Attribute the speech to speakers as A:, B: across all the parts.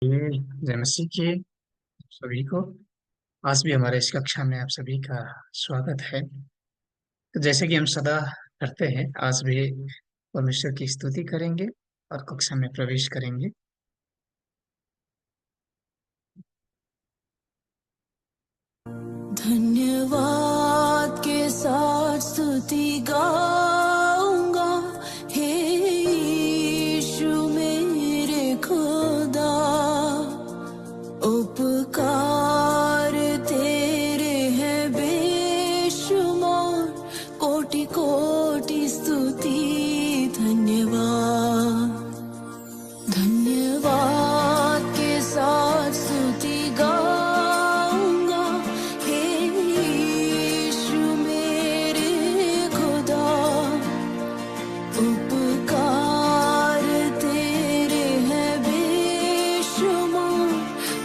A: जय मसीह की सभी को। आज भी हमारे इस कक्षा में आप सभी का स्वागत है। तो जैसे कि हम सदा करते हैं, आज भी परमेश्वर की स्तुति करेंगे और कक्षा में प्रवेश करेंगे।
B: धन्यवाद के साथ स्तुति गाऊंगा, हे यीशु मेरे खुदा। उपकार तेरे हैं बेशुमार, कोटि कोटि स्तुति धन्यवाद। धन्यवाद के साथ स्तुति गाऊंगा, हे यीशु मेरे खुदा। उपकार तेरे हैं बेशुमार,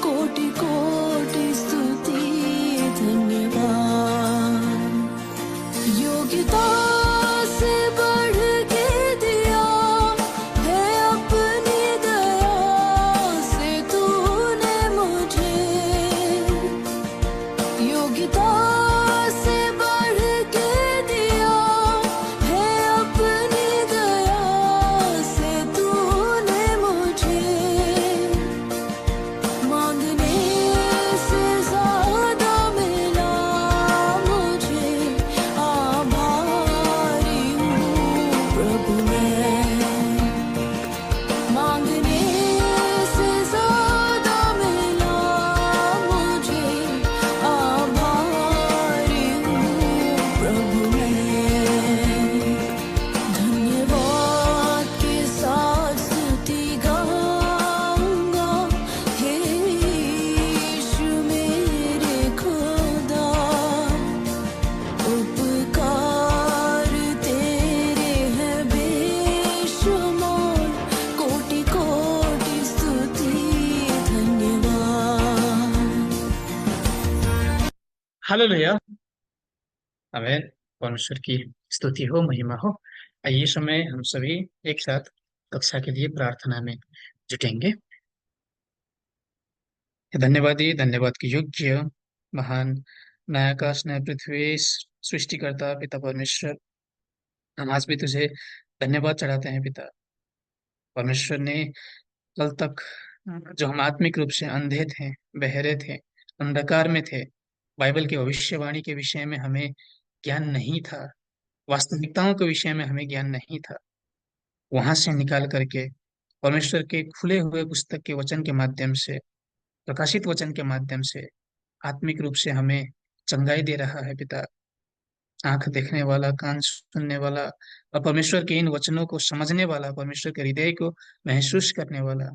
B: कोटि कोटि स्तुति धन्यवाद। योग्यता से बढ़ के दिया है अपनी दया से तूने मुझे। योग्यता से बढ़ के दिया है अपनी दया से तूने मुझे। मांगने से ज्यादा मिला मुझे, आभारी हूँ प्रभु मैं। मांगने से ज्यादा मिला मुझे, आभारी हूँ प्रभु मैं। धन्यवाद के साथ स्तुति गाऊंगा, हे यीशु मेरे खुदा। उपकार तेरे हैं बेशुमार, कोटि कोटि स्तुति धन्यवाद।
A: हालेलुया। आमीन। परमेश्वर की स्तुति हो, महिमा हो। आइए समय हम सभी एक साथ कक्षा के लिए प्रार्थना में जुटेंगे। धन्यवाद के योग्य महान नायकाश न्याय पृथ्वी सृष्टिकर्ता पिता परमेश्वर, हम आज भी तुझे धन्यवाद चढ़ाते हैं पिता परमेश्वर ने। कल तक जो हम आत्मिक रूप से अंधे थे, बहरे थे, अंधकार में थे, बाइबल की भविष्यवाणी के विषय में हमें ज्ञान नहीं था, वास्तविकताओं के विषय में हमें ज्ञान नहीं था। वहां से निकाल करके परमेश्वर के खुले हुए पुस्तक के वचन के माध्यम से, प्रकाशित वचन के माध्यम से आत्मिक रूप से हमें चंगाई दे रहा है पिता। आंख देखने वाला, कान सुनने वाला और परमेश्वर के इन वचनों को समझने वाला, परमेश्वर के हृदय को महसूस करने वाला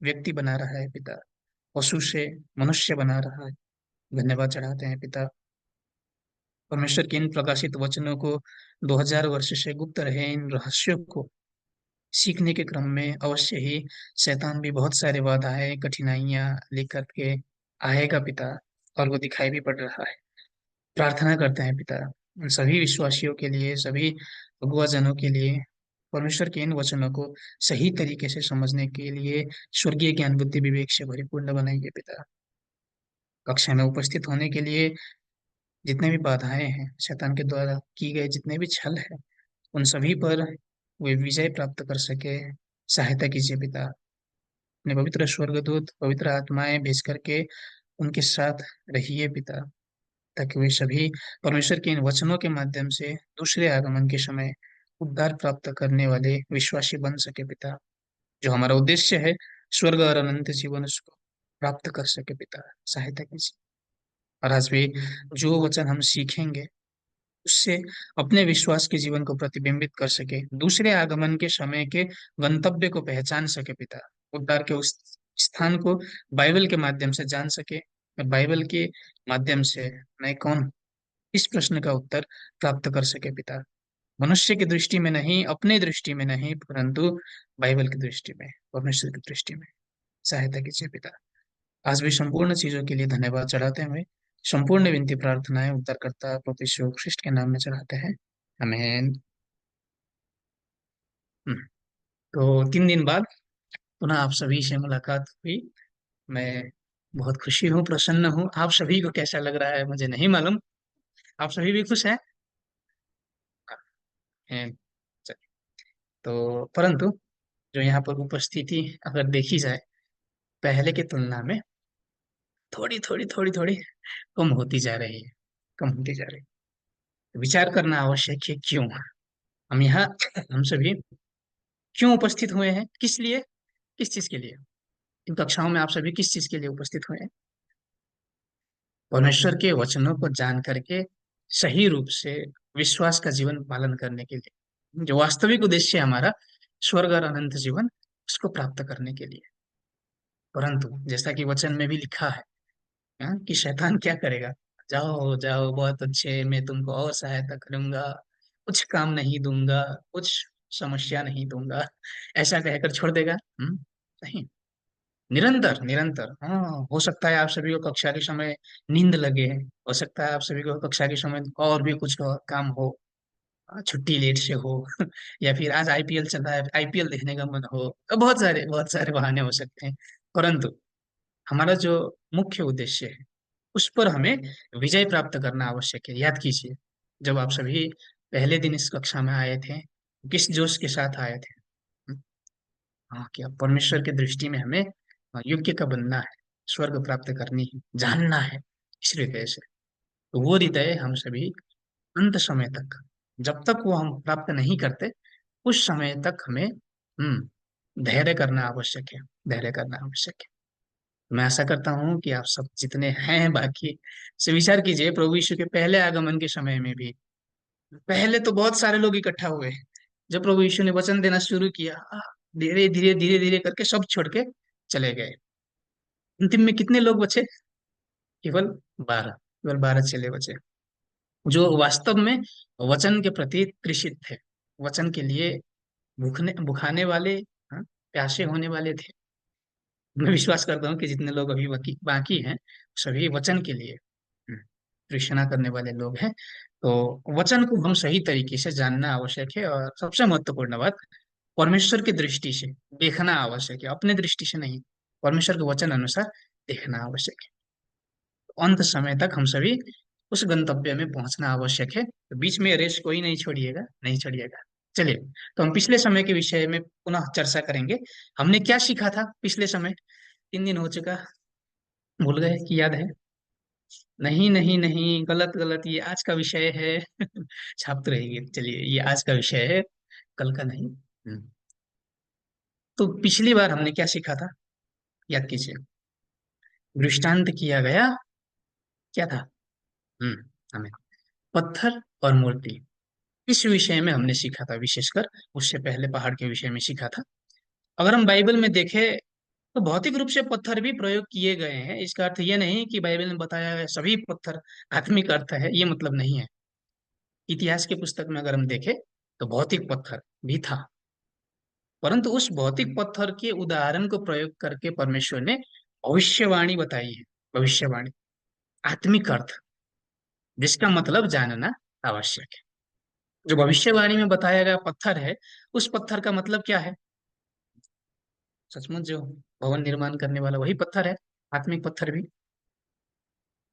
A: व्यक्ति बना रहा है पिता। पशु से मनुष्य बना रहा है। धन्यवाद चढ़ाते हैं पिता। परमेश्वर के इन प्रकाशित वचनों को 2000 वर्ष से गुप्त रहे इन रहस्यों को सीखने के क्रम में अवश्य ही शैतान भी बहुत सारे बाधाएं, कठिनाइयां लेकर के आएगा पिता, और वो दिखाई भी पड़ रहा है। प्रार्थना करते हैं पिता उन सभी विश्वासियों के लिए, सभी भगवाजनों के लिए, परमेश्वर के इन वचनों को सही तरीके से समझने के लिए स्वर्गीय ज्ञान बुद्धि विवेक से परिपूर्ण बनाइए पिता। कक्षा में उपस्थित होने के लिए जितने भी बाधाएं हैं, शैतान के द्वारा की गए जितने भी छल है, उन सभी पर वे विजय प्राप्त कर सके, सहायता कीजिए पिता। अपने पवित्र स्वर्गदूत, पवित्र आत्माएं भेज करके उनके साथ रहिए पिता, ताकि वे सभी परमेश्वर के इन वचनों के माध्यम से दूसरे आगमन के समय उद्धार प्राप्त करने वाले विश्वासी बन सके पिता। जो हमारा उद्देश्य है, स्वर्ग और अनंत जीवन, उसको प्राप्त कर सके पिता, सहायता कीजिए। और आज भी जो वचन हम सीखेंगे उससे अपने विश्वास के जीवन को प्रतिबिंबित कर सके, दूसरे आगमन के समय के गंतव्य को पहचान सके पिता। उद्धार के उस स्थान को बाइबल के माध्यम से जान सके, और बाइबल के माध्यम से मैं कौन, इस प्रश्न का उत्तर प्राप्त कर सके पिता। मनुष्य की दृष्टि में नहीं, अपने दृष्टि में नहीं, परंतु बाइबल की दृष्टि में, परमेश्वर की दृष्टि में सहायता कीजिए पिता। आज भी संपूर्ण चीजों के लिए धन्यवाद चढ़ाते हुए संपूर्ण विनती प्रार्थनाएं उद्धारकर्ता प्रभु यीशु ख्रिस्ट के नाम में चढ़ाते हैं। आमीन। तो 3 दिन बाद पुनः आप सभी से मुलाकात हुई। मैं बहुत खुशी हूँ, प्रसन्न हूँ। आप सभी को कैसा लग रहा है मुझे नहीं मालूम। आप सभी भी खुश हैं? हैं। चलिए। तो परंतु जो यहाँ पर उपस्थिति अगर देखी जाए, पहले की तुलना में थोड़ी थोड़ी थोड़ी थोड़ी कम होती जा रही है, कम होती जा रही है। विचार करना आवश्यक है, क्यों हम यहाँ, हम सभी क्यों उपस्थित हुए हैं, किस लिए, किस चीज के लिए इन कक्षाओं में आप सभी किस चीज के लिए उपस्थित हुए हैं? परमेश्वर के वचनों को जान करके सही रूप से विश्वास का जीवन पालन करने के लिए, जो वास्तविक उद्देश्य है हमारा, स्वर्ग और अनंत जीवन, उसको प्राप्त करने के लिए। परंतु जैसा कि वचन में भी लिखा है, कि शैतान क्या करेगा, जाओ जाओ बहुत अच्छे, मैं तुमको और सहायता करूंगा, कुछ काम नहीं दूंगा, कुछ समस्या नहीं दूंगा, ऐसा कहकर छोड़ देगा। नहीं, निरंतर निरंतर। हाँ, हो सकता है आप सभी को कक्षा के समय नींद लगे, हो सकता है आप सभी को कक्षा के समय और भी कुछ काम हो, छुट्टी लेट से हो या फिर आज आईपीएल चल रहा है, आईपीएल देखने का मन हो, तो बहुत सारे बहाने हो सकते हैं। परंतु हमारा जो मुख्य उद्देश्य है, उस पर हमें विजय प्राप्त करना आवश्यक है। याद कीजिए, जब आप सभी पहले दिन इस कक्षा में आए थे, किस जोश के साथ आए थे। हाँ, क्या परमेश्वर की दृष्टि में हमें योग्य का बनना है, स्वर्ग प्राप्त करनी है, जानना है, इस हृदय से। तो वो हृदय हम सभी अंत समय तक, जब तक वो हम प्राप्त नहीं करते, उस समय तक हमें धैर्य करना आवश्यक है, धैर्य करना आवश्यक है। मैं आशा करता हूँ कि आप सब जितने हैं बाकी से विचार कीजिए, प्रभु यीशु के पहले आगमन के समय में भी पहले तो बहुत सारे लोग इकट्ठा हुए। जब प्रभु यीशु ने वचन देना शुरू किया, धीरे धीरे करके सब छोड़ के चले गए। अंतिम में कितने लोग बचे? केवल 12, केवल 12 चेले बचे, जो वास्तव में वचन के प्रति कृषित थे, वचन के लिए भूखने भुखाने वाले, हाँ, प्यासे होने वाले थे। मैं विश्वास करता हूँ कि जितने लोग अभी बाकी बाकी हैं, सभी वचन के लिए तृष्णा करने वाले लोग हैं। तो वचन को हम सही तरीके से जानना आवश्यक है, और सबसे महत्वपूर्ण बात, परमेश्वर की दृष्टि से देखना आवश्यक है, अपने दृष्टि से नहीं, परमेश्वर के वचन अनुसार देखना आवश्यक है। तो अंत समय तक हम सभी उस गंतव्य में पहुंचना आवश्यक है। तो बीच में रेस कोई नहीं छोड़िएगा, नहीं छोड़िएगा। चलिए, तो हम पिछले समय के विषय में पुनः चर्चा करेंगे। हमने क्या सीखा था पिछले समय? 3 दिन हो चुका, भूल गए कि याद है? नहीं नहीं नहीं, गलत गलत, ये आज का विषय है छाप तो रहेगी। चलिए, ये आज का विषय है, कल का नहीं। तो पिछली बार हमने क्या सीखा था, याद कीजिए। दृष्टांत किया गया, क्या था? हम्म हमें पत्थर और मूर्ति, इस विषय में हमने सीखा था विशेषकर। उससे पहले पहाड़ के विषय में सीखा था। अगर हम बाइबल में देखें, तो भौतिक रूप से पत्थर भी प्रयोग किए गए हैं। इसका अर्थ ये नहीं कि बाइबल में बताया गया सभी पत्थर आत्मिक अर्थ है, ये मतलब नहीं है। इतिहास की पुस्तक में अगर हम देखें, तो भौतिक पत्थर भी था, परंतु उस भौतिक पत्थर के उदाहरण को प्रयोग करके परमेश्वर ने भविष्यवाणी बताई है। भविष्यवाणी, आत्मिक अर्थ, जिसका मतलब जानना आवश्यक है। जो भविष्यवाणी में बताया गया पत्थर है, उस पत्थर का मतलब क्या है? सचमुच जो भवन निर्माण करने वाला वही पत्थर है? आत्मिक पत्थर भी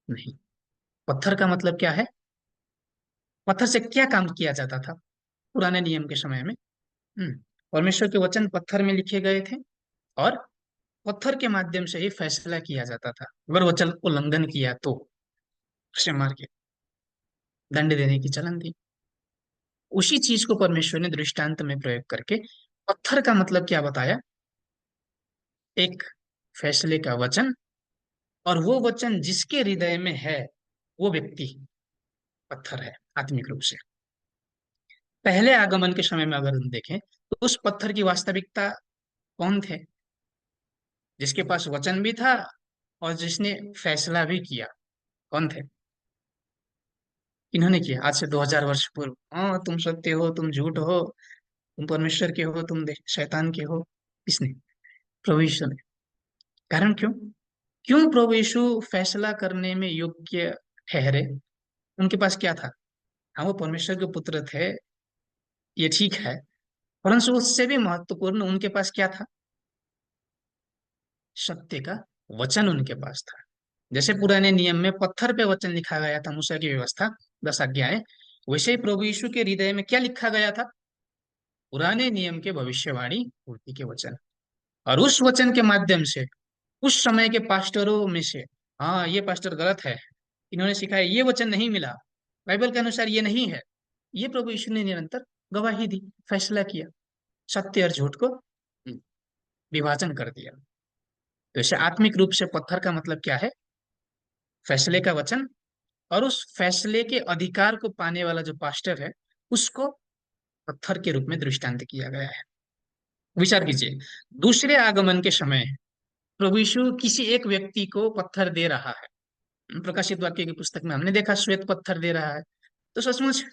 A: नहीं। पत्थर का मतलब क्या है? पत्थर से क्या काम किया जाता था पुराने नियम के समय में? हम्म परमेश्वर के वचन पत्थर में लिखे गए थे, और पत्थर के माध्यम से ही फैसला किया जाता था। अगर वचन को उल्लंघन किया तो उसे मार के दंड देने की चलन थी। उसी चीज को परमेश्वर ने दृष्टांत में प्रयोग करके पत्थर का मतलब क्या बताया? एक फैसले का वचन, और वो वचन जिसके हृदय में है, वो व्यक्ति पत्थर है आत्मिक रूप से। पहले आगमन के समय में अगर हम देखें, तो उस पत्थर की वास्तविकता कौन थे? जिसके पास वचन भी था और जिसने फैसला भी किया, कौन थे? इन्होंने किया आज से 2000 वर्ष पूर्व। हाँ, तुम सत्य हो, तुम झूठ हो, तुम परमेश्वर के हो, तुम शैतान के हो। किसने? प्रभु यीशु ने। कारण क्यों? क्यों प्रभु यीशु फैसला करने में योग्य ठहरे? उनके पास क्या था? हाँ, वो परमेश्वर के पुत्र थे, ये ठीक है, परंतु उससे भी महत्वपूर्ण उनके पास क्या था? सत्य का वचन उनके पास था। जैसे पुराने नियम में पत्थर पे वचन लिखा गया था, मूसा की व्यवस्था, 10 आज्ञाएं, वैसे ही प्रभु यीशु के हृदय में क्या लिखा गया था? पुराने नियम के भविष्यवाणी पूर्ति के वचन। और उस वचन के माध्यम से उस समय के पास्टरों में से, हाँ ये पास्टर गलत है, इन्होंने सिखाया ये वचन नहीं मिला, बाइबल के अनुसार ये नहीं है, ये प्रभु यीशु ने निरंतर गवाही दी, फैसला किया, सत्य और झूठ को विभाजन कर दिया। तो इसे आत्मिक रूप से पत्थर का मतलब क्या है? फैसले का वचन। और उस फैसले के अधिकार को पाने वाला जो पास्टर है, उसको पत्थर के रूप में दृष्टांत किया गया है। विचार कीजिए, दूसरे आगमन के समय प्रभु यीशु किसी एक व्यक्ति को पत्थर दे रहा है। प्रकाशित वाक्य की पुस्तक में हमने देखा श्वेत पत्थर दे रहा है। तो सचमुच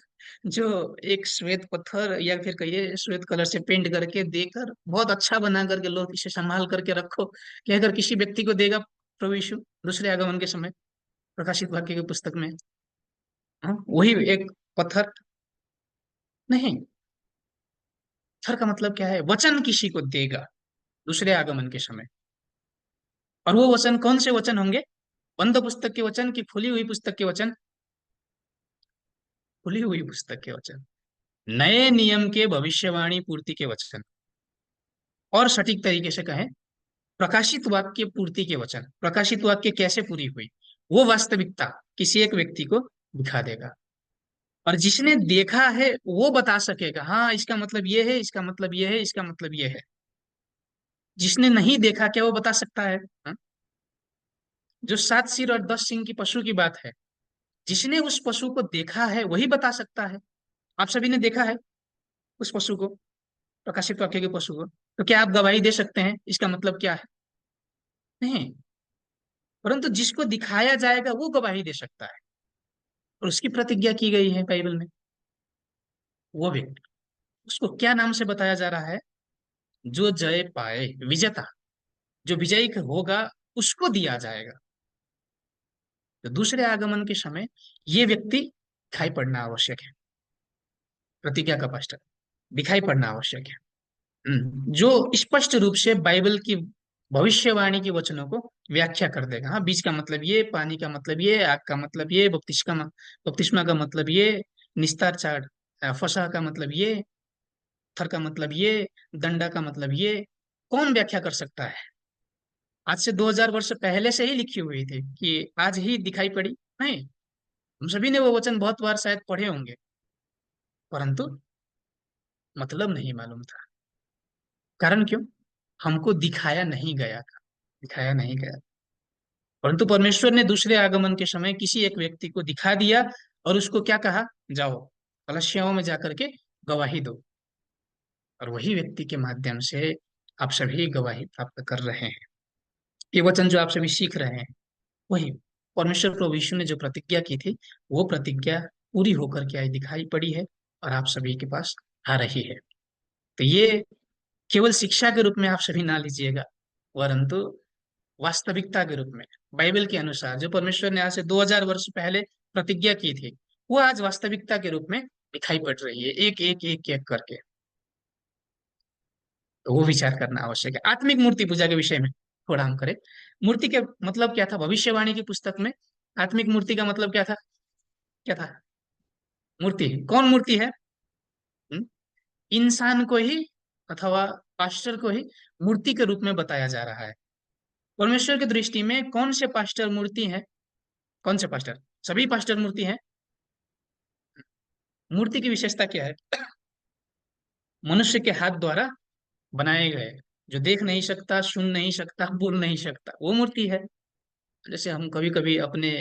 A: जो एक श्वेत पत्थर या फिर कहिए श्वेत कलर से पेंट करके देकर बहुत अच्छा बना करके लो इसे संभाल करके रखो, कि अगर किसी व्यक्ति को देगा प्रभु यीशु दूसरे आगमन के समय, प्रकाशित वाक्य की पुस्तक में, हाँ, वही एक पत्थर नहीं। पत्थर का मतलब क्या है? वचन किसी को देगा दूसरे आगमन के समय। और वो वचन कौन से वचन होंगे? बंद पुस्तक के वचन की खुली हुई पुस्तक के वचन? खुली हुई पुस्तक के वचन, नए नियम के भविष्यवाणी पूर्ति के वचन। और सटीक तरीके से कहें, प्रकाशित वाक्य पूर्ति के वचन। प्रकाशित वाक्य कैसे पूरी हुई, वो वास्तविकता किसी एक व्यक्ति को दिखा देगा। और जिसने देखा है वो बता सकेगा, हाँ इसका मतलब ये है, इसका मतलब ये है, इसका मतलब ये है। जिसने नहीं देखा क्या वो बता सकता है? हाँ? जो 7 सिर और 10 सिंग की पशु की बात है, जिसने उस पशु को देखा है वही बता सकता है। आप सभी ने देखा है उस पशु को, प्रकाशित वाक्य के पशु को, तो क्या आप गवाही दे सकते हैं इसका मतलब क्या है? नहीं। परंतु जिसको दिखाया जाएगा वो गवाही दे सकता है, और उसकी प्रतिज्ञा की गई है बाइबल में। वो व्यक्ति, उसको क्या नाम से बताया जा रहा है? जो जय पाए, विजेता, जो विजयी होगा उसको दिया जाएगा। तो दूसरे आगमन के समय ये व्यक्ति दिखाई पड़ना आवश्यक है, प्रतिज्ञा का पास्टर दिखाई पड़ना आवश्यक है। जो स्पष्ट रूप से बाइबल की भविष्यवाणी के वचनों को व्याख्या कर देगा। हाँ, बीज का मतलब ये, पानी का मतलब ये, आग का मतलब ये, बपतिस्मा का मतलब ये, निस्तार चार्ट, फसह का मतलब ये, थर का मतलब ये, दंडा का मतलब ये। कौन व्याख्या कर सकता है? आज से 2000 वर्ष पहले से ही लिखी हुई थी कि आज ही दिखाई पड़ी? नहीं। हम सभी ने वो वचन बहुत बार शायद पढ़े होंगे, परंतु मतलब नहीं मालूम था। कारण क्यों? हमको दिखाया नहीं गया था, दिखाया नहीं गया। परंतु परमेश्वर ने दूसरे आगमन के समय किसी एक व्यक्ति को दिखा दिया, और उसको क्या कहा? जाओ कलशों में जाकर के गवाही दो। और वही व्यक्ति के माध्यम से आप सभी गवाही प्राप्त कर रहे हैं। ये वचन जो आप सभी सीख रहे हैं, वही परमेश्वर प्रभु यीशु ने जो प्रतिज्ञा की थी, वो प्रतिज्ञा पूरी होकर के आई, दिखाई पड़ी है, और आप सभी के पास आ रही है। तो ये केवल शिक्षा के रूप में आप सभी ना लीजिएगा, परंतु वास्तविकता के रूप में, बाइबल के अनुसार जो परमेश्वर ने आज से 2000 वर्ष पहले प्रतिज्ञा की थी, वो आज वास्तविकता के रूप में दिखाई पड़ रही है, एक एक एक एक करके। तो वो विचार करना आवश्यक है। आत्मिक मूर्ति पूजा के विषय में थोड़ा हम करें। मूर्ति के मतलब क्या था? भविष्यवाणी की पुस्तक में आत्मिक मूर्ति का मतलब क्या था? क्या था? मूर्ति कौन मूर्ति है? हम्म? इंसान को ही, अथवा पास्टर को ही मूर्ति के रूप में बताया जा रहा है। परमेश्वर की दृष्टि में कौन से पास्टर मूर्ति हैं? कौन से पास्टर? सभी पास्टर मूर्ति हैं। मूर्ति की विशेषता क्या है? मनुष्य के हाथ द्वारा बनाए गए, जो देख नहीं सकता, सुन नहीं सकता, बोल नहीं सकता, वो मूर्ति है। जैसे हम कभी कभी अपने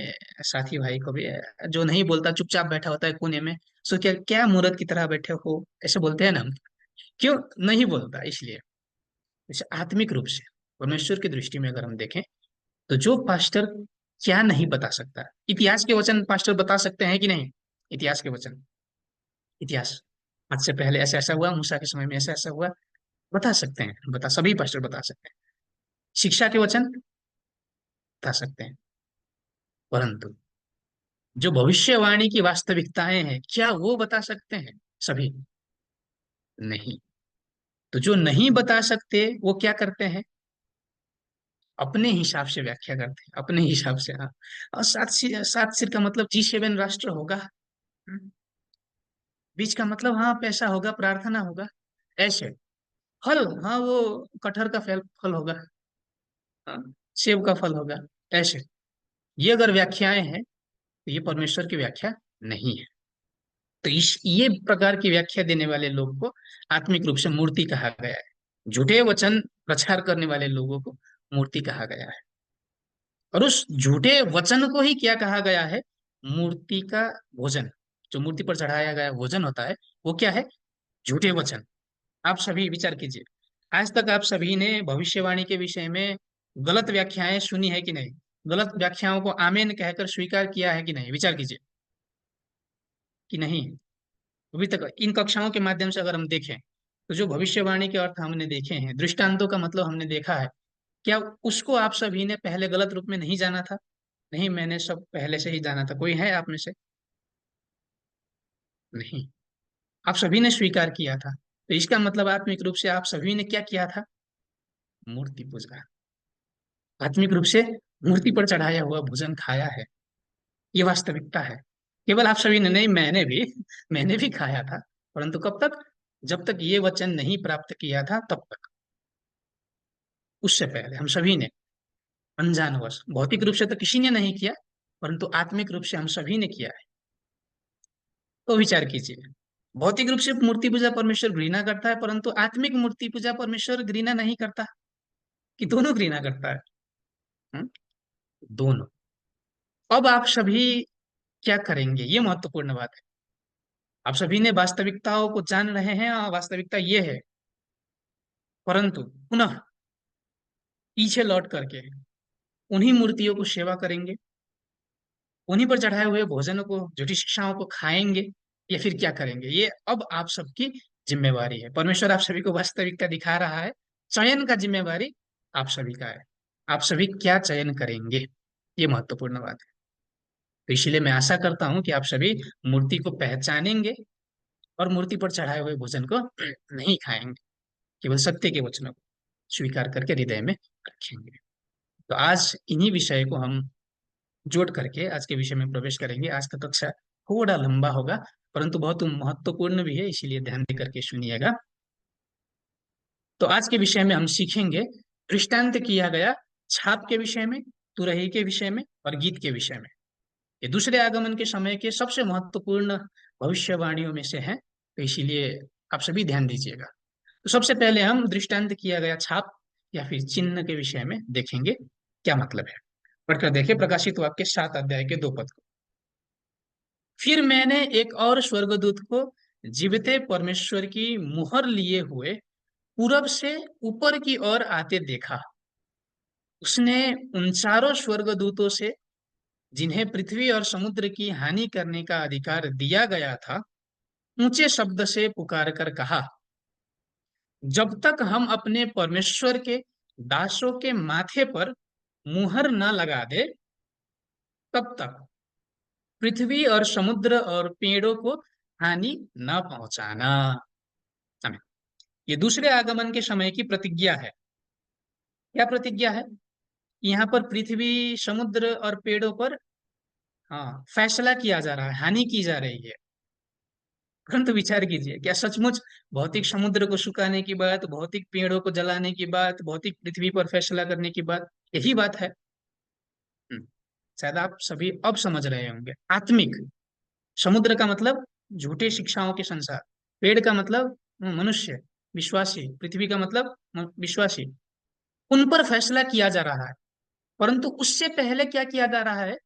A: साथी भाई को भी, जो नहीं बोलता चुपचाप बैठा होता है कोने में, सो क्या क्या मूर्त की तरह बैठे हो, ऐसे बोलते हैं ना हम। क्यों नहीं बोलता? इसलिए। जैसे आत्मिक रूप से परमेश्वर की दृष्टि में अगर हम देखें, तो जो पास्टर क्या नहीं बता सकता, इतिहास के वचन पास्टर बता सकते हैं कि नहीं? इतिहास के वचन, इतिहास, आज से पहले ऐसा ऐसा हुआ, मूसा के समय में ऐसा ऐसा हुआ, बता सकते हैं, बता, सभी पास्टर बता सकते हैं। शिक्षा के वचन बता सकते हैं। परंतु जो भविष्यवाणी की वास्तविकताएं हैं, क्या वो बता सकते हैं? सभी नहीं। तो जो नहीं बता सकते वो क्या करते हैं? अपने हिसाब से व्याख्या करते हैं, अपने हिसाब से। हाँ, और सात सिर का मतलब G7 राष्ट्र होगा। हम्म, बीच का मतलब हाँ पैसा होगा, प्रार्थना होगा, ऐसे। फल, हाँ वो कटहर का फल फल होगा, हाँ, सेब का फल होगा, ऐसे। ये अगर व्याख्याएं हैं तो ये परमेश्वर की व्याख्या नहीं है। तो इस ये प्रकार की व्याख्या देने वाले लोग को आत्मिक रूप से मूर्ति कहा गया है। झूठे वचन प्रचार करने वाले लोगों को मूर्ति कहा गया है। और उस झूठे वचन को ही क्या कहा गया है? मूर्ति का भोजन। जो मूर्ति पर चढ़ाया गया भोजन होता है, वो क्या है? झूठे वचन। आप सभी विचार कीजिए, आज तक आप सभी ने भविष्यवाणी के विषय में गलत व्याख्याएं सुनी है कि नहीं? गलत व्याख्याओं को आमीन कहकर स्वीकार किया है कि नहीं? विचार कीजिए कि नहीं। अभी तक इन कक्षाओं के माध्यम से अगर हम देखें तो जो भविष्यवाणी के अर्थ हमने देखे हैं, दृष्टांतों का मतलब हमने देखा है, क्या उसको आप सभी ने पहले गलत रूप में नहीं जाना था? नहीं, मैंने सब पहले से ही जाना था। कोई है आप में से? नहीं, आप सभी ने स्वीकार किया था। तो इसका मतलब आत्मिक रूप से आप सभी ने क्या किया था? मूर्ति पूजा। आत्मिक रूप से मूर्ति पर चढ़ाया हुआ भोजन खाया है। ये वास्तविकता है। केवल आप सभी ने नहीं, मैंने भी मैंने भी खाया था। परंतु कब तक? जब तक ये वचन नहीं प्राप्त किया था तब तक। उससे पहले हम सभी ने अनजानवश, भौतिक रूप से तो किसी ने नहीं किया, परंतु आत्मिक रूप से हम सभी ने किया है। तो विचार कीजिए, भौतिक रूप से मूर्ति पूजा परमेश्वर घृणा करता है, परंतु आत्मिक मूर्ति पूजा परमेश्वर घृणा नहीं करता, कि दोनों घृणा करता है? हम्म? दोनों। अब आप सभी क्या करेंगे? ये महत्वपूर्ण बात है। आप सभी ने वास्तविकताओं को जान रहे हैं, और वास्तविकता ये है, परंतु पुनः पीछे लौट करके उन्हीं मूर्तियों को सेवा करेंगे, उन्हीं पर चढ़ाए हुए भोजनों को, झूठी शिक्षाओं को खाएंगे, या फिर क्या करेंगे? ये अब आप सबकी जिम्मेवारी है। परमेश्वर आप सभी को वास्तविकता दिखा रहा है। चयन का जिम्मेवारी आप सभी का है। आप सभी क्या चयन करेंगे, ये महत्वपूर्ण बात है। तो इसीलिए मैं आशा करता हूं कि आप सभी मूर्ति को पहचानेंगे और मूर्ति पर चढ़ाए हुए भोजन को नहीं खाएंगे, केवल सत्य के वचनों को स्वीकार करके हृदय में रखेंगे। तो आज इन्हीं विषय को हम जोड़ करके आज के विषय में प्रवेश करेंगे। आज का कक्षा थोड़ा लंबा होगा, परंतु बहुत महत्वपूर्ण भी है, इसीलिए ध्यान दे करके सुनिएगा। तो आज के विषय में हम सीखेंगे दृष्टांत किया गया छाप के विषय में, तुरही के विषय में और गीत के विषय में। ये दूसरे आगमन के समय के सबसे महत्वपूर्ण भविष्यवाणियों में से है, तो इसीलिए आप सभी ध्यान दीजिएगा। तो सबसे पहले हम दृष्टांत किया गया छाप या फिर चिन्ह के विषय में देखेंगे क्या मतलब है। पढ़कर देखिए प्रकाशित वाक्य 7 अध्याय के 2 पद को। फिर मैंने एक और स्वर्गदूत को जीविते परमेश्वर की मुहर लिए हुए पूरब से ऊपर की ओर आते देखा। उसने उन चारों स्वर्गदूतों से, जिन्हें पृथ्वी और समुद्र की हानि करने का अधिकार दिया गया था, ऊंचे शब्द से पुकार कर कहा, जब तक हम अपने परमेश्वर के दासों के माथे पर मुहर न लगा दे, तब तक पृथ्वी और समुद्र और पेड़ों को हानि न पहुंचाना। हमें ये दूसरे आगमन के समय की प्रतिज्ञा है। क्या प्रतिज्ञा है? यहाँ पर पृथ्वी, समुद्र और पेड़ों पर हाँ फैसला किया जा रहा है, हानि की जा रही है। परंतु विचार कीजिए, क्या सचमुच भौतिक समुद्र को सुखाने की बात, भौतिक पेड़ों को जलाने की बात, भौतिक पृथ्वी पर फैसला करने की बात, यही बात है? हम्म, शायद आप सभी अब समझ रहे होंगे। आत्मिक समुद्र का मतलब झूठे शिक्षाओं के संसार, पेड़ का मतलब मनुष्य विश्वासी, पृथ्वी का मतलब विश्वासी, उन पर फैसला किया जा रहा है। परंतु उससे पहले क्या किया जा रहा है?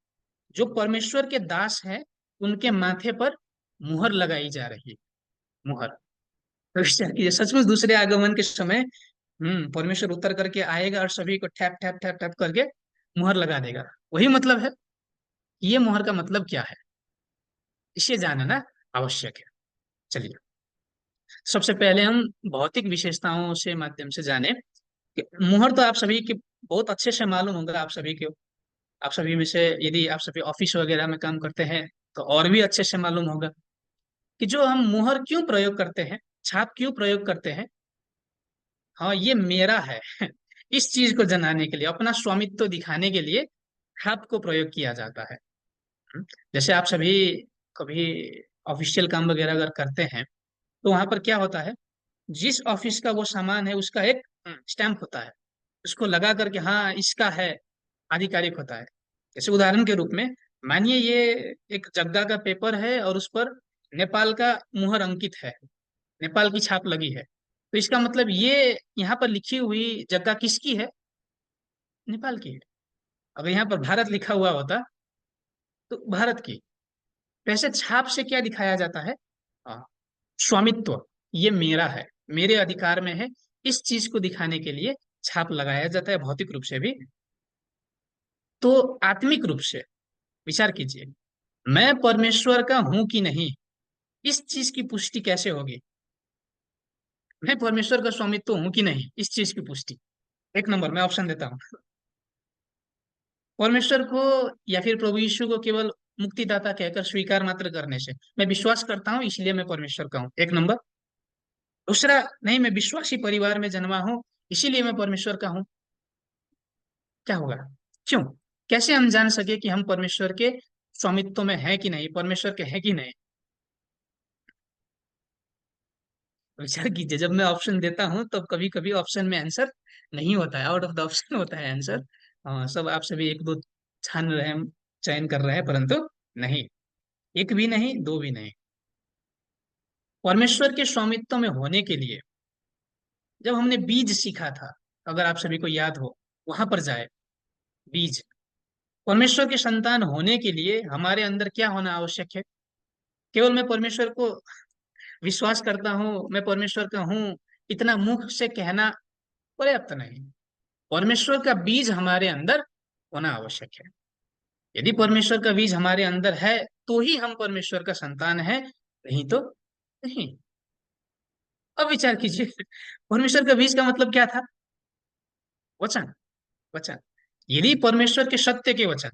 A: जो परमेश्वर के दास हैं उनके माथे पर मुहर लगाई जा रही है। मुहर। तो विचार कीजिए, सचमुच दूसरे आगमन के समय परमेश्वर उतर करके आएगा और सभी को ठैप ठैप ठैप ठैप करके मुहर लगा देगा। वही मतलब है। ये मुहर का मतलब क्या है, इसे जानना आवश्यक है। चलिए, सबसे पहले हम भौतिक विशेषताओं से माध्यम से जाने कि मुहर तो आप सभी के बहुत अच्छे से मालूम होगा। आप सभी को, आप सभी में से यदि आप सभी ऑफिस वगैरह में काम करते हैं तो और भी अच्छे से मालूम होगा कि जो हम मुहर क्यों प्रयोग करते हैं, छाप क्यों प्रयोग करते हैं। हाँ, ये मेरा है इस चीज को जनाने के लिए, अपना स्वामित्व दिखाने के लिए छाप को प्रयोग किया जाता है। हम्म। जैसे आप सभी कभी ऑफिशियल काम वगैरह अगर करते हैं, तो वहां पर क्या होता है, जिस ऑफिस का वो सामान है उसका एक स्टैंप होता है, उसको लगा करके हाँ इसका है, आधिकारिक होता है। जैसे उदाहरण के रूप में, मानिए ये एक जग्गा का पेपर है और उस पर नेपाल का मुहर अंकित है, नेपाल की छाप लगी है, तो इसका मतलब ये यहाँ पर लिखी हुई जगह किसकी है? नेपाल की है। अगर यहाँ पर भारत लिखा हुआ होता तो भारत की। वैसे छाप से क्या दिखाया जाता है? हाँ, स्वामित्व, ये मेरा है, मेरे अधिकार में है, इस चीज को दिखाने के लिए छाप लगाया जाता है, भौतिक रूप से भी। तो आत्मिक रूप से विचार कीजिए, मैं परमेश्वर का हूं कि नहीं, इस चीज की पुष्टि कैसे होगी? मैं परमेश्वर का स्वामित्व हूं कि नहीं, इस चीज की पुष्टि, एक नंबर मैं ऑप्शन देता हूँ, परमेश्वर को या फिर प्रभु यीशु को केवल मुक्तिदाता कहकर स्वीकार मात्र करने से, मैं विश्वास करता हूँ इसलिए मैं परमेश्वर का हूँ, एक नंबर। दूसरा, नहीं मैं विश्वासी परिवार में जन्मा हूँ इसीलिए मैं परमेश्वर का हूँ, क्या होगा? क्यों? कैसे हम जान सके कि हम परमेश्वर के स्वामित्व में है कि नहीं, परमेश्वर के हैं कि नहीं? विचार कीजिए, जब मैं ऑप्शन देता हूँ तब कभी कभी ऑप्शन में आंसर नहीं होता है, आउट ऑफ द ऑप्शन होता है आंसर। सब आप सभी एक दो छान रहे हैं, चयन कर रहे हैं, परंतु नहीं, एक भी नहीं, दो भी नहीं। परमेश्वर के स्वामित्व में होने के लिए जब हमने बीज सीखा था, अगर आप सभी को याद हो, वहां पर जाए, बीज, परमेश्वर के संतान होने के लिए हमारे अंदर क्या होना आवश्यक है? केवल मैं परमेश्वर को विश्वास करता हूँ, मैं परमेश्वर का हूँ, इतना मुख से कहना पर्याप्त नहीं। परमेश्वर का बीज हमारे अंदर होना आवश्यक है। यदि परमेश्वर का बीज हमारे अंदर है तो ही हम परमेश्वर का संतान है, नहीं तो नहीं। अब विचार कीजिए, परमेश्वर का बीज का मतलब क्या था? वचन, वचन। यदि परमेश्वर के सत्य के वचन,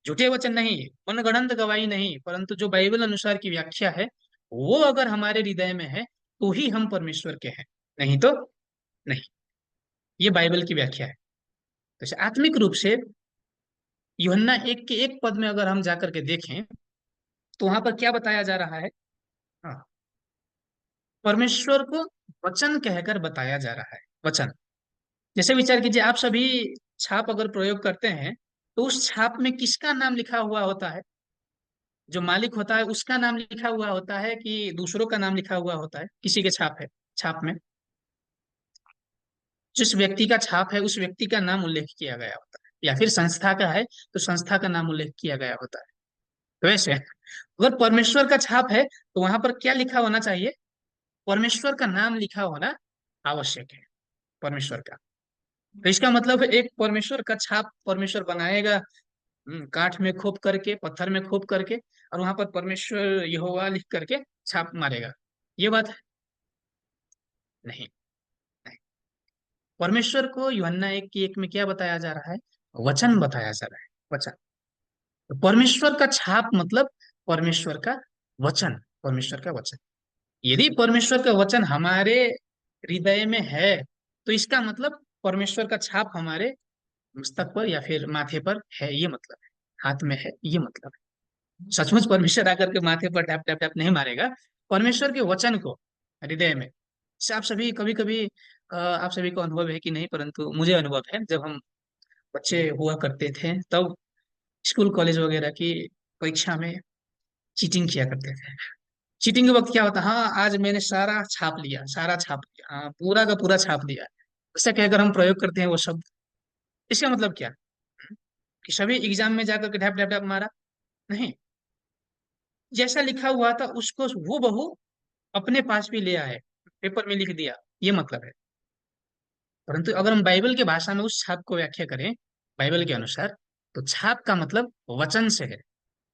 A: झूठे वचन नहीं, मनगढ़ंत गवाही नहीं, परंतु जो बाइबल अनुसार की व्याख्या है, वो अगर हमारे हृदय में है तो ही हम परमेश्वर के हैं, नहीं तो नहीं। ये बाइबल की व्याख्या है। तो आत्मिक रूप से यूहन्ना एक के एक पद में अगर हम जाकर के देखें, तो वहां पर क्या बताया जा रहा है? हाँ, परमेश्वर को वचन कहकर बताया जा रहा है, वचन। जैसे विचार कीजिए, आप सभी छाप अगर प्रयोग करते हैं, तो उस छाप में किसका नाम लिखा हुआ होता है? जो मालिक होता है उसका नाम लिखा हुआ होता है कि दूसरों का नाम लिखा हुआ होता है? किसी के छाप है, छाप में जिस व्यक्ति का छाप है उस व्यक्ति का नाम उल्लेख किया गया होता है, या फिर संस्था का है तो संस्था का नाम उल्लेख किया गया होता है। तो वैसे अगर परमेश्वर का छाप है तो वहां पर क्या लिखा होना चाहिए? परमेश्वर का नाम लिखा होना आवश्यक है, परमेश्वर का। तो इसका मतलब है एक परमेश्वर का छाप परमेश्वर बनाएगा, काठ में खोप करके, पत्थर में खोप करके, और वहां पर परमेश्वर यहोवा लिख करके छाप मारेगा, ये बात है? नहीं, नहीं। परमेश्वर को यूहन्ना एक की एक में क्या बताया जा रहा है? वचन बताया जा रहा है, वचन। तो परमेश्वर का छाप मतलब परमेश्वर का वचन, परमेश्वर का वचन। यदि परमेश्वर का वचन हमारे हृदय में है तो इसका मतलब परमेश्वर का छाप हमारे मस्तक पर या फिर माथे पर है, ये मतलब है, हाथ में है, ये मतलब है। सचमुच परमेश्वर आकर के माथे पर टैप टैप टैप नहीं मारेगा, परमेश्वर के वचन को हृदय में। से आप सभी कभी कभी, आप सभी को अनुभव है कि नहीं, परंतु मुझे अनुभव है, जब हम बच्चे हुआ करते थे तब स्कूल कॉलेज वगैरह की परीक्षा में चीटिंग किया करते थे। चीटिंग के वक्त क्या होता है, हाँ आज मैंने सारा छाप लिया, सारा छाप लिया, हाँ पूरा का पूरा छाप लिया, ऐसा कहकर हम प्रयोग करते हैं वो शब्द। इसका मतलब क्या? कि सभी एग्जाम में जाकर के ढैप ढैप ढैप मारा? नहीं, जैसा लिखा हुआ था उसको वो बहू अपने पास भी ले आए, पेपर में लिख दिया, ये मतलब है। परंतु अगर हम बाइबल के भाषा में उस छाप को व्याख्या करें, बाइबल के अनुसार, तो छाप का मतलब वचन से है,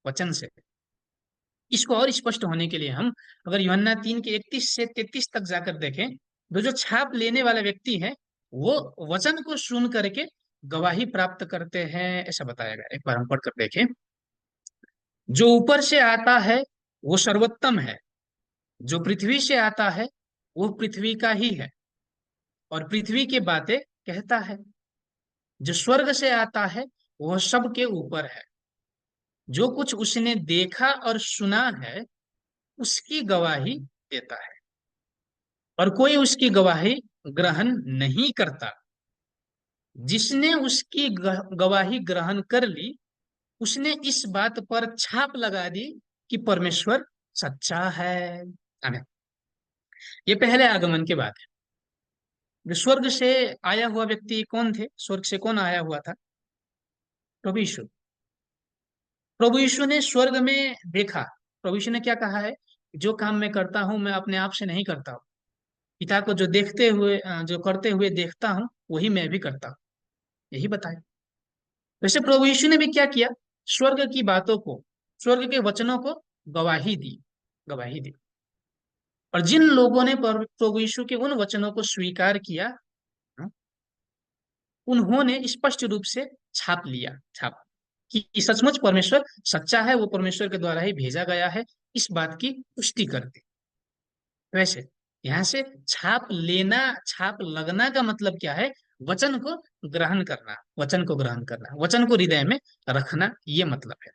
A: वचन से। इसको और स्पष्ट होने के लिए हम अगर यूहन्ना 3 के 31 से 33 तक जाकर देखें, तो जो छाप लेने वाला व्यक्ति है वो वचन को सुन करके गवाही प्राप्त करते हैं, ऐसा बताया गया। एक बार हम पढ़ कर देखें, जो ऊपर से आता है वो सर्वोत्तम है, जो पृथ्वी से आता है वो पृथ्वी का ही है और पृथ्वी की बातें कहता है। जो स्वर्ग से आता है वह सबके ऊपर है। जो कुछ उसने देखा और सुना है उसकी गवाही देता है, और कोई उसकी गवाही ग्रहण नहीं करता। जिसने उसकी गवाही ग्रहण कर ली उसने इस बात पर छाप लगा दी कि परमेश्वर सच्चा है। आमीन। ये पहले आगमन की बात है। जो स्वर्ग से आया हुआ व्यक्ति कौन थे? स्वर्ग से कौन आया हुआ था? प्रभु यीशु। प्रभु यीशु ने स्वर्ग में देखा। प्रभु यीशु ने क्या कहा है? जो काम मैं करता हूं मैं अपने आप से नहीं करता हूँ। पिता को जो देखते हुए जो करते हुए देखता हूँ वही मैं भी करता हूँ, यही बताया। वैसे प्रभु यीशु ने भी क्या किया? स्वर्ग की बातों को, स्वर्ग के वचनों को गवाही दी, गवाही दी। और जिन लोगों ने प्रभु यीशु के उन वचनों को स्वीकार किया, हाँ, उन्होंने स्पष्ट रूप से छाप लिया, छाप, कि सचमुच परमेश्वर सच्चा है, वो परमेश्वर के द्वारा ही भेजा गया है, इस बात की पुष्टि करते। वैसे यहां से छाप लेना, छाप लगना का मतलब क्या है? वचन को ग्रहण करना, वचन को ग्रहण करना, वचन को हृदय में रखना, ये मतलब है।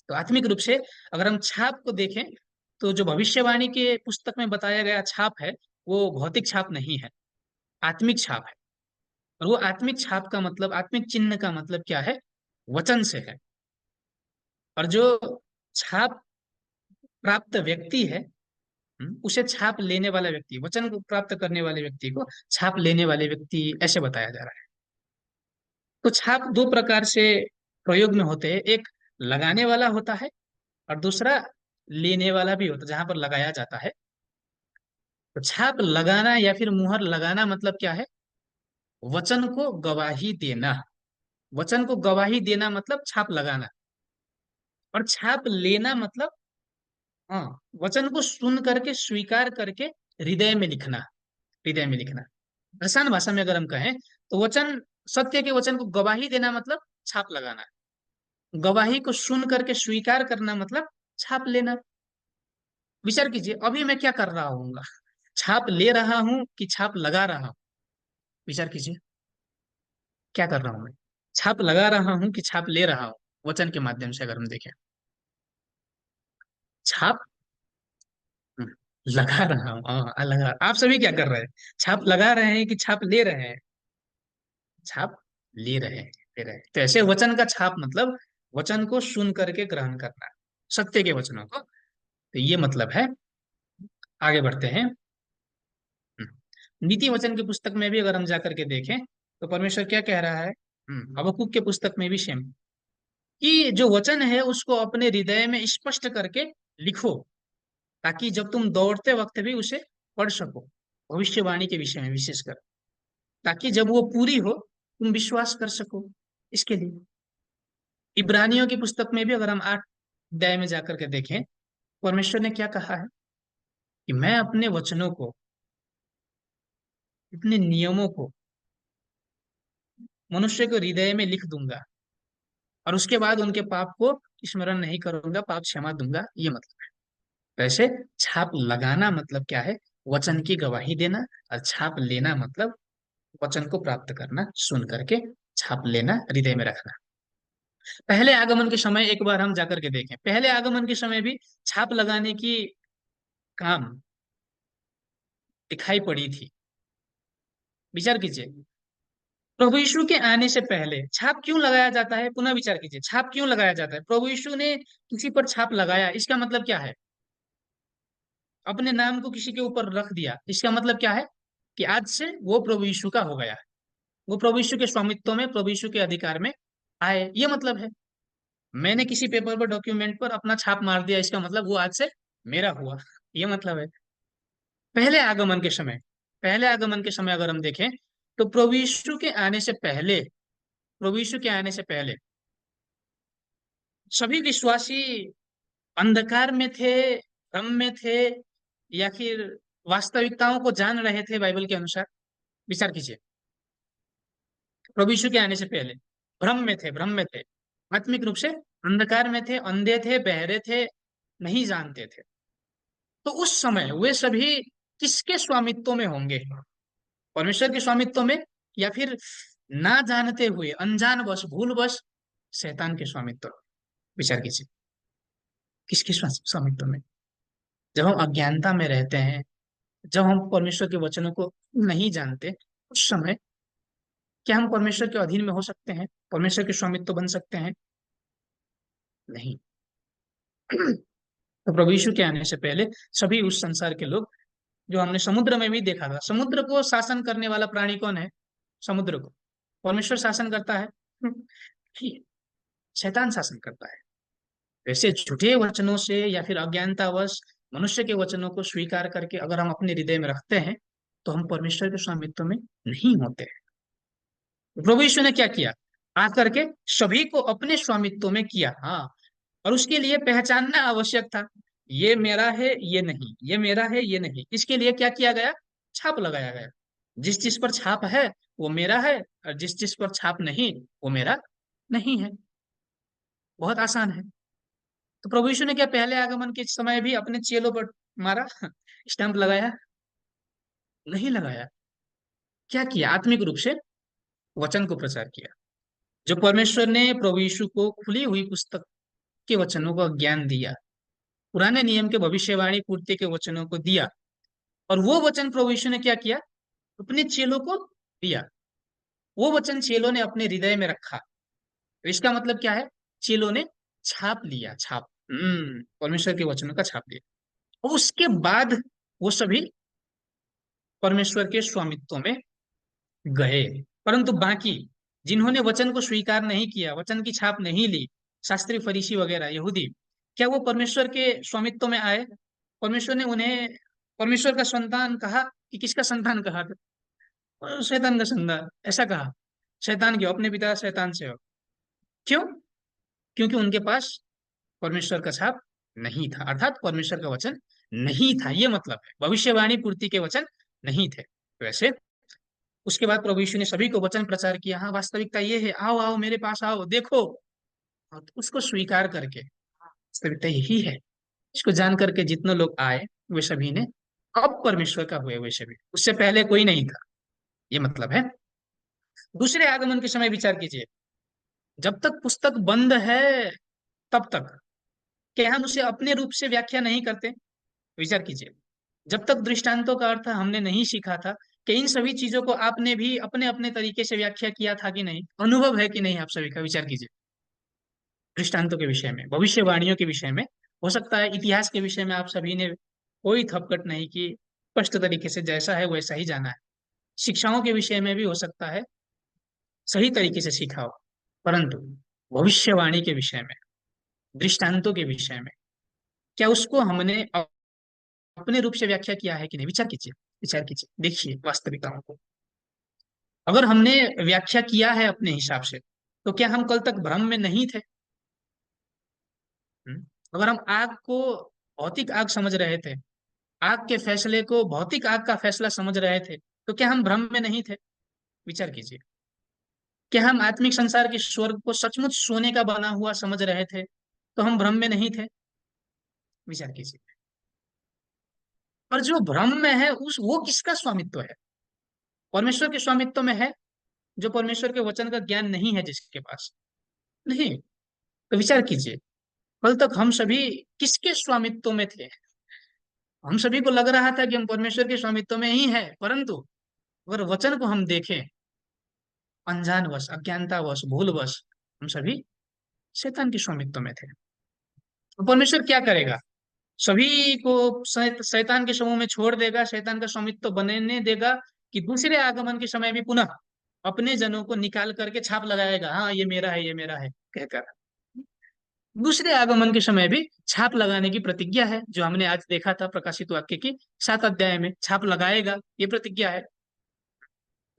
A: तो आत्मिक रूप से अगर हम छाप को देखें तो जो भविष्यवाणी के पुस्तक में बताया गया छाप है वो भौतिक छाप नहीं है, आत्मिक छाप है। और वो आत्मिक छाप का मतलब, आत्मिक चिन्ह का मतलब क्या है? वचन से है। और जो छाप प्राप्त व्यक्ति है, उसे छाप लेने वाला व्यक्ति, वचन को प्राप्त करने वाले व्यक्ति को छाप लेने वाले व्यक्ति ऐसे बताया जा रहा है। तो छाप दो प्रकार से प्रयोग में होते हैं। एक लगाने वाला होता है और दूसरा लेने वाला भी होता है, जहां पर लगाया जाता है। तो छाप लगाना या फिर मुहर लगाना मतलब क्या है? वचन को गवाही देना। वचन को गवाही देना मतलब छाप लगाना। और छाप लेना मतलब, हाँ, वचन को सुन करके स्वीकार करके हृदय में लिखना, हृदय में लिखना। आसान भाषा में अगर हम कहें तो वचन, सत्य के वचन को गवाही देना मतलब छाप लगाना। गवाही को सुन करके स्वीकार करना मतलब छाप लेना। विचार कीजिए, अभी मैं क्या कर रहा हूँ? छाप ले रहा हूं कि छाप लगा रहा हूं? विचार कीजिए, क्या कर रहा हूं मैं? छाप लगा रहा हूं कि छाप ले रहा हूं? वचन के माध्यम से अगर हम देखें, छाप, हम्म, लगा रहा हूं। लगा। आप सभी क्या कर रहे हैं? छाप लगा रहे हैं कि छाप ले रहे हैं? छाप ले रहे हैं, ले रहे हैं। तो ऐसे वचन का छाप मतलब वचन को सुन करके ग्रहण करना, सत्य के वचनों को। तो ये मतलब है। आगे बढ़ते हैं। नीति वचन की पुस्तक में भी अगर हम जाकर के देखें तो परमेश्वर क्या कह रहा है? हबक्कुक के पुस्तक में भी सेम, कि जो वचन है उसको अपने हृदय में स्पष्ट करके लिखो, ताकि जब तुम दौड़ते वक्त भी उसे पढ़ सको, भविष्यवाणी के विषय में विशेषकर, ताकि जब वो पूरी हो तुम विश्वास कर सको इसके लिए। इब्रानियों की पुस्तक में भी अगर हम 8 अध्याय में जाकर के देखें, परमेश्वर ने क्या कहा है? कि मैं अपने वचनों को, अपने नियमों को मनुष्य को हृदय में लिख दूंगा, और उसके बाद उनके पाप को स्मरण नहीं करूंगा, पाप क्षमा दूंगा, ये मतलब है। वैसे छाप लगाना मतलब क्या है? वचन की गवाही देना। और छाप लेना मतलब वचन को प्राप्त करना, सुन करके छाप लेना, हृदय में रखना। पहले आगमन के समय एक बार हम जाकर के देखें, पहले आगमन के समय भी छाप लगाने की काम दिखाई पड़ी थी। विचार कीजिए, प्रभु यीशु के आने से पहले छाप क्यों लगाया जाता है? पुनः विचार कीजिए, छाप क्यों लगाया जाता है? प्रभु यीशु ने किसी पर छाप लगाया, इसका मतलब क्या है? अपने नाम को किसी के ऊपर रख दिया, इसका मतलब क्या है? कि आज से वो प्रभु यीशु का हो गया है, वो प्रभु यीशु के स्वामित्व में, प्रभु यीशु के अधिकार में आए, ये मतलब है। मैंने किसी पेपर पर, डॉक्यूमेंट पर अपना छाप मार दिया, इसका मतलब वो आज से मेरा हुआ, ये मतलब है। पहले आगमन के समय, पहले आगमन के समय अगर हम देखें तो प्रभु यीशु के आने से पहले, प्रभु यीशु के आने से पहले सभी विश्वासी अंधकार में थे, भ्रम में थे, या फिर वास्तविकताओं को जान रहे थे बाइबल के अनुसार? विचार कीजिए, प्रभु यीशु के आने से पहले भ्रम में थे, भ्रम में थे, आत्मिक रूप से अंधकार में थे, अंधे थे, बहरे थे, नहीं जानते थे। तो उस समय वे सभी किसके स्वामित्व में होंगे? परमेश्वर के स्वामित्व में, या फिर ना जानते हुए, अनजानवश, भूलवश शैतान के स्वामित्व। विचार कीजिए, किसके स्वामित्व में? जब हम अज्ञानता में रहते हैं, जब हम परमेश्वर के वचनों को नहीं जानते, उस समय क्या हम परमेश्वर के अधीन में हो सकते हैं? परमेश्वर के स्वामित्व बन सकते हैं? नहीं। तो प्रभु यीशु के आने से पहले सभी उस संसार के लोग, जो हमने समुद्र में भी देखा था, समुद्र को शासन करने वाला प्राणी कौन है? समुद्र को परमेश्वर शासन करता है? नहीं, शैतान शासन करता है। वैसे झूठे वचनों से या फिर अज्ञानतावश मनुष्य के वचनों को स्वीकार करके अगर हम अपने हृदय में रखते हैं, तो हम परमेश्वर के स्वामित्व में नहीं होते हैं। प्रभु यीशु ने क्या किया? आकर के सभी को अपने स्वामित्व में किया। हाँ, और उसके लिए पहचानना आवश्यक था। ये मेरा है, ये नहीं, ये मेरा है, ये नहीं। इसके लिए क्या किया गया? छाप लगाया गया। जिस चीज पर छाप है वो मेरा है, और जिस चीज पर छाप नहीं वो मेरा नहीं है। बहुत आसान है। तो प्रभु यीशु ने क्या पहले आगमन के समय भी अपने चेलों पर मारा, स्टैंप लगाया? नहीं लगाया। क्या किया? आत्मिक रूप से वचन को प्रचार किया। जो परमेश्वर ने प्रभु यीशु को खुली हुई पुस्तक के वचनों का ज्ञान दिया, पुराने नियम के भविष्यवाणी पूर्ति के वचनों को दिया, और वो वचन प्रभु यीशु ने क्या किया? अपने चेलों को दिया। वो वचन चेलों ने अपने हृदय में रखा। तो इसका मतलब क्या है? चेलों ने छाप लिया, छाप। परमेश्वर के वचनों का छाप लिया। और उसके बाद वो सभी परमेश्वर के स्वामित्व में गए। परंतु बाकी जिन्होंने वचन को स्वीकार नहीं किया, वचन की छाप नहीं ली, शास्त्री, फरीसी वगैरह, यहूदी, क्या वो परमेश्वर के स्वामित्व में आए? परमेश्वर ने उन्हें परमेश्वर का संतान कहा कि किसका संतान कहा था? शैतान का संतान ऐसा कहा। शैतान क्यों? अपने पिता शैतान से हो। क्यों? क्योंकि उनके पास परमेश्वर का छाप नहीं था, अर्थात परमेश्वर का वचन नहीं था। ये मतलब है, भविष्यवाणी पूर्ति के वचन नहीं थे। वैसे उसके बाद प्रभु यीशु ने सभी को वचन प्रचार किया। हाँ, वास्तविकता ये है, आओ आओ मेरे पास आओ, देखो। और उसको स्वीकार करके, वास्तविकता यही है, इसको जान करके जितने लोग आए, वे सभी ने अब परमेश्वर का हुए, वे सभी। उससे पहले कोई नहीं था, ये मतलब है। दूसरे आगमन के समय विचार कीजिए। जब तक पुस्तक बंद है, तब तक क्या हम उसे अपने रूप से व्याख्या नहीं करते? विचार कीजिए। जब तक दृष्टांतों का अर्थ हमने नहीं सीखा था, कि इन सभी चीजों को आपने भी अपने अपने तरीके से व्याख्या किया था कि नहीं? अनुभव है कि नहीं आप सभी का? विचार कीजिए। दृष्टांतों के विषय में, भविष्यवाणियों के विषय में, हो सकता है इतिहास के विषय में आप सभी ने कोई थपकट नहीं की, स्पष्ट तरीके से जैसा है वैसा ही जाना है। शिक्षाओं के विषय में भी हो सकता है सही तरीके से सीखा हो। परंतु भविष्यवाणी के विषय में, दृष्टांतों के विषय में, क्या उसको हमने अपने रूप से व्याख्या किया है कि नहीं? विचार कीजिए, विचार कीजिए, देखिए वास्तविकताओं को। अगर हमने व्याख्या किया है अपने हिसाब से, तो क्या हम कल तक भ्रम में नहीं थे? हम्म? अगर हम आग को भौतिक आग समझ रहे थे, आग के फैसले को भौतिक आग का फैसला समझ रहे थे, तो क्या हम भ्रम में नहीं थे? विचार कीजिए। क्या हम आत्मिक संसार के स्वर्ग को सचमुच सोने का बना हुआ समझ रहे थे, तो हम भ्रम में नहीं थे? विचार कीजिए। और जो भ्रम में है, उस वो किसका स्वामित्व है? परमेश्वर के स्वामित्व में है, जो परमेश्वर के वचन का ज्ञान नहीं है जिसके पास। नहीं। तो विचार कीजिए, कल तक हम सभी किसके स्वामित्व में थे? हम सभी को लग रहा था कि हम परमेश्वर के स्वामित्व में ही है, परंतु अगर वचन को हम देखें, अनजानवश, अज्ञानतावश, भूलवश हम सभी शैतान के स्वामित्व में थे। तो परमेश्वर क्या करेगा? सभी को शैतान के समूह में छोड़ देगा, शैतान का स्वामित्व बनने देगा, कि दूसरे आगमन के समय भी पुनः अपने जनों को निकाल करके छाप लगाएगा, हाँ ये मेरा है, ये मेरा है कहकर। दूसरे आगमन के समय भी छाप लगाने की प्रतिज्ञा है, जो हमने आज देखा था प्रकाशित वाक्य की 7 अध्याय में, छाप लगाएगा, ये प्रतिज्ञा है।